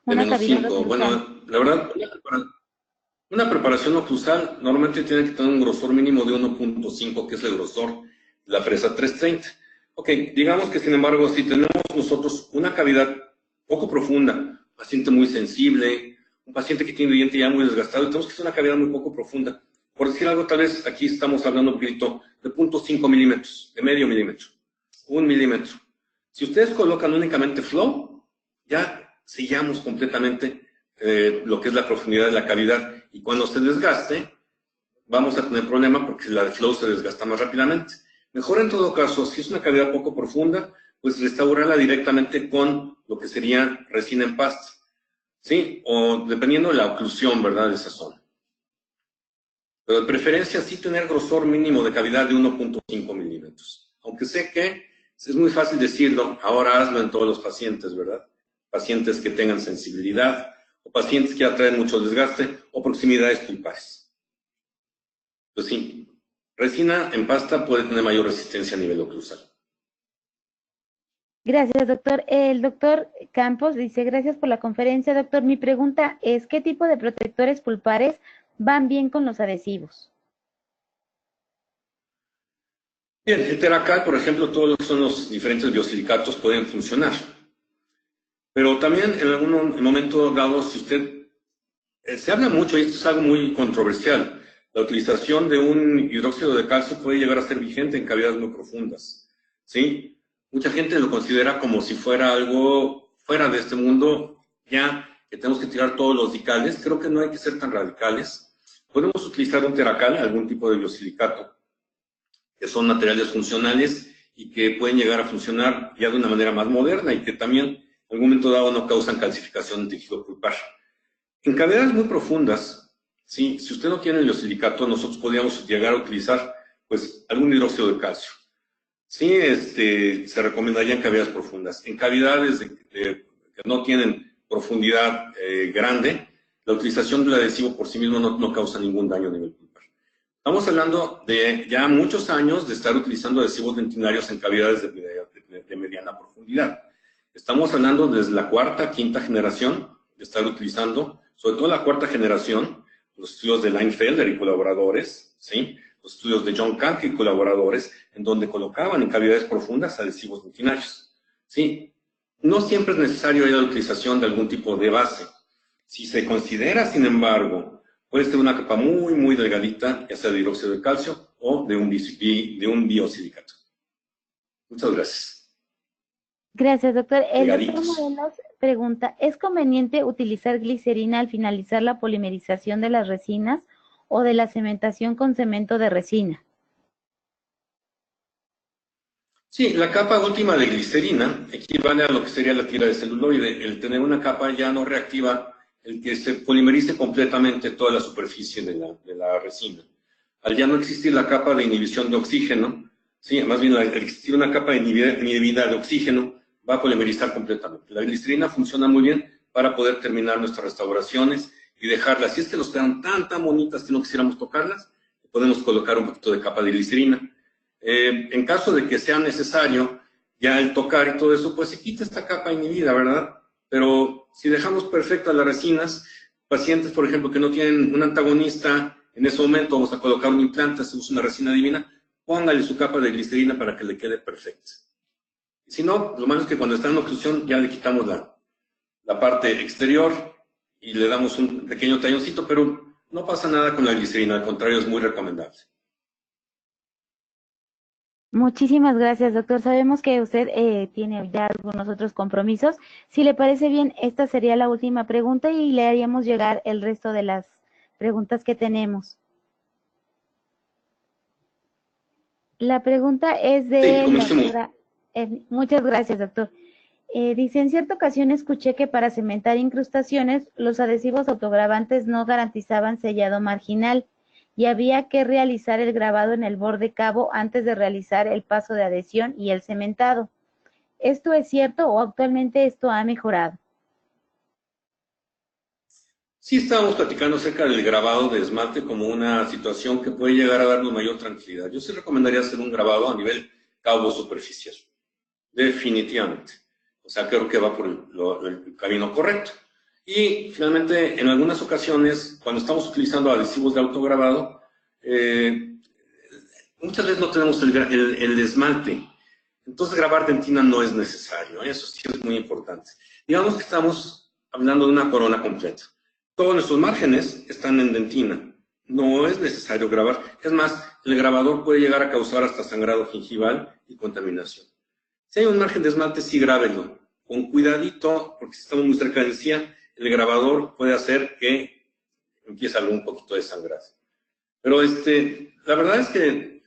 de Una menos cavidad 5. oclusal. Bueno, la verdad, una preparación oclusal normalmente tiene que tener un grosor mínimo de 1.5, que es el grosor de la fresa 330. Ok, digamos que sin embargo, si tenemos nosotros una cavidad poco profunda, un paciente muy sensible, un paciente que tiene diente ya muy desgastado, tenemos que hacer una cavidad muy poco profunda. Por decir algo, tal vez aquí estamos hablando un poquito de 0.5 milímetros, de medio milímetro, 1 milímetro. Si ustedes colocan únicamente flow, ya sellamos completamente lo que es la profundidad de la cavidad. Y cuando se desgaste, vamos a tener problema porque la de flow se desgasta más rápidamente. Mejor en todo caso, si es una cavidad poco profunda, pues restaurarla directamente con lo que sería resina en pasta, ¿sí? O dependiendo de la oclusión, ¿verdad?, de esa zona. Pero de preferencia sí tener grosor mínimo de cavidad de 1.5 milímetros. Aunque sé que es muy fácil decirlo, ahora hazlo en todos los pacientes, ¿verdad? Pacientes que tengan sensibilidad, o pacientes que ya traen mucho desgaste, o proximidades pulpares. Pues sí, resina en pasta puede tener mayor resistencia a nivel oclusal. Gracias, doctor. El doctor Campos dice, gracias por la conferencia, doctor. Mi pregunta es, ¿qué tipo de protectores pulpares van bien con los adhesivos? Bien, el Teracal, por ejemplo, todos lo que son los diferentes biosilicatos pueden funcionar. Pero también en algún momento dado, si usted... se habla mucho, y esto es algo muy controversial, la utilización de un hidróxido de calcio puede llegar a ser vigente en cavidades muy profundas, ¿sí? Mucha gente lo considera como si fuera algo fuera de este mundo, ya que tenemos que tirar todos los dicales. Creo que no hay que ser tan radicales. Podemos utilizar un Teracal, algún tipo de biosilicato, que son materiales funcionales y que pueden llegar a funcionar ya de una manera más moderna y que también en algún momento dado no causan calcificación de tejido pulpar. En cavidades muy profundas, ¿sí? Si usted no tiene el biosilicato, nosotros podríamos llegar a utilizar pues, algún hidróxido de calcio. Sí, se recomendaría en cavidades profundas. En cavidades que no tienen profundidad grande, la utilización del adhesivo por sí mismo no causa ningún daño a nivel pulpar. Estamos hablando de ya muchos años de estar utilizando adhesivos dentinarios en cavidades de mediana profundidad. Estamos hablando desde la cuarta, quinta generación de estar utilizando, sobre todo la cuarta generación, los estudios de Leinfelder y colaboradores, ¿sí? Los estudios de John Kank y colaboradores, en donde colocaban en cavidades profundas adhesivos dentinarios, ¿sí? No siempre es necesario la utilización de algún tipo de base. Si se considera, sin embargo, puede ser una capa muy, muy delgadita, ya sea de hidróxido de calcio o de un biosilicato. Muchas gracias. Gracias, doctor. El doctor Delgaditos. Morelos pregunta, ¿es conveniente utilizar glicerina al finalizar la polimerización de las resinas o de la cementación con cemento de resina? Sí, la capa última de glicerina equivale a lo que sería la tira de celuloide. El tener una capa ya no reactiva el que se polimerice completamente toda la superficie de la resina. Al ya no existir la capa de inhibición de oxígeno, sí, más bien al existir una capa inhibida de oxígeno, va a polimerizar completamente. La glicerina funciona muy bien para poder terminar nuestras restauraciones y dejarlas. Si es que nos quedan tan bonitas que no quisiéramos tocarlas, podemos colocar un poquito de capa de glicerina. En caso de que sea necesario ya el tocar y todo eso, pues se quita esta capa inhibida, ¿verdad? Pero si dejamos perfectas las resinas, pacientes, por ejemplo, que no tienen un antagonista, en ese momento vamos a colocar un implante, se usa una resina divina, póngale su capa de glicerina para que le quede perfecta. Y si no, lo malo es que cuando está en oclusión ya le quitamos la parte exterior y le damos un pequeño talloncito, pero no pasa nada con la glicerina, al contrario, es muy recomendable. Muchísimas gracias, doctor. Sabemos que usted tiene ya algunos otros compromisos. Si le parece bien, esta sería la última pregunta y le haríamos llegar el resto de las preguntas que tenemos. La pregunta es de la señora. Muchas gracias, doctor. Dice, en cierta ocasión escuché que para cementar incrustaciones, los adhesivos autogravantes no garantizaban sellado marginal y había que realizar el grabado en el borde cabo antes de realizar el paso de adhesión y el cementado. ¿Esto es cierto o actualmente esto ha mejorado? Sí, estábamos platicando acerca del grabado de esmalte como una situación que puede llegar a darnos mayor tranquilidad. Yo sí recomendaría hacer un grabado a nivel cabo superficial, definitivamente. O sea, creo que va por el camino correcto. Y finalmente, en algunas ocasiones, cuando estamos utilizando adhesivos de autograbado, muchas veces no tenemos el esmalte. Entonces, grabar dentina no es necesario. Eso sí es muy importante. Digamos que estamos hablando de una corona completa. Todos nuestros márgenes están en dentina. No es necesario grabar. Es más, el grabador puede llegar a causar hasta sangrado gingival y contaminación. Si hay un margen de esmalte, sí grábenlo. Con cuidadito, porque si estamos muy cerca de encía, el grabador puede hacer que empiece un poquito de sangrar. Pero la verdad es que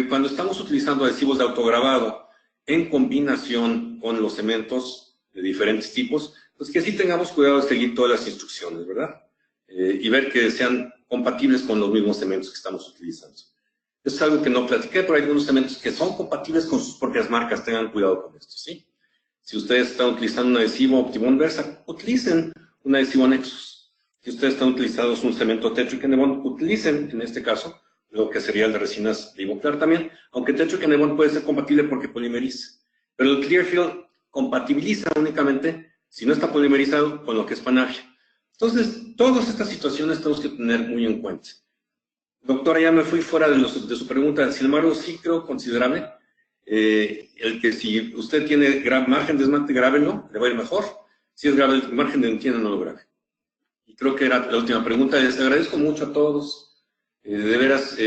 cuando estamos utilizando adhesivos de autograbado en combinación con los cementos de diferentes tipos, pues que sí tengamos cuidado de seguir todas las instrucciones, ¿verdad? Y ver que sean compatibles con los mismos cementos que estamos utilizando. Eso es algo que no platiqué, pero hay algunos cementos que son compatibles con sus propias marcas. Tengan cuidado con esto, ¿sí? Si ustedes están utilizando un adhesivo Optimum Versa, utilicen un adhesivo Nexus. Si ustedes están utilizando un cemento Tetric Bond, utilicen, en este caso, lo que sería el de resinas Livoclar también, aunque Tetric Bond puede ser compatible porque polimeriza. Pero el Clearfield compatibiliza únicamente si no está polimerizado con lo que es Panagia. Entonces, todas estas situaciones tenemos que tener muy en cuenta. Doctora, ya me fui fuera de su pregunta. Sin embargo, sí creo considerable el que si usted tiene margen de esmalte, grábelo, le va a ir mejor. Si es grave el margen de dentina, no lo grabe. Y creo que era la última pregunta. Les agradezco mucho a todos. De veras,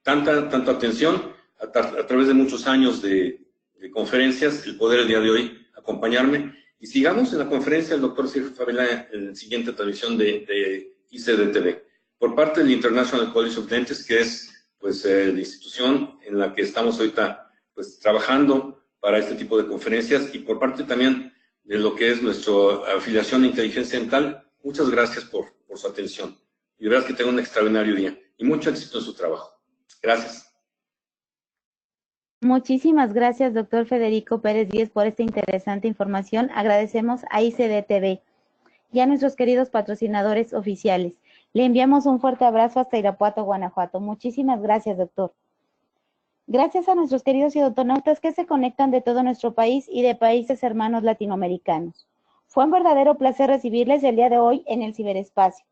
tanta atención a través de muchos años de conferencias, el poder el día de hoy acompañarme. Y sigamos en la conferencia del doctor Sergio Favela en la siguiente transmisión de ICDTV. Por parte del International College of Dentists, que es pues, la institución en la que estamos ahorita pues, trabajando para este tipo de conferencias, y por parte también de lo que es nuestra afiliación de inteligencia dental, muchas gracias por su atención. Y de verdad que tengan un extraordinario día y mucho éxito en su trabajo. Gracias. Muchísimas gracias, doctor Federico Pérez Díez, por esta interesante información. Agradecemos a ICDTV y a nuestros queridos patrocinadores oficiales. Le enviamos un fuerte abrazo hasta Irapuato, Guanajuato. Muchísimas gracias, doctor. Gracias a nuestros queridos odontonautas que se conectan de todo nuestro país y de países hermanos latinoamericanos. Fue un verdadero placer recibirles el día de hoy en el ciberespacio.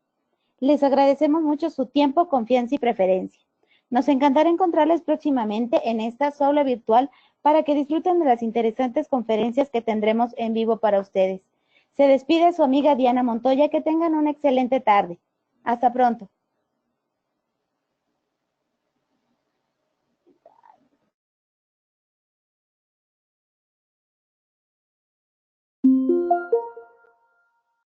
Les agradecemos mucho su tiempo, confianza y preferencia. Nos encantará encontrarles próximamente en esta aula virtual para que disfruten de las interesantes conferencias que tendremos en vivo para ustedes. Se despide su amiga Diana Montoya. Que tengan una excelente tarde. Hasta pronto.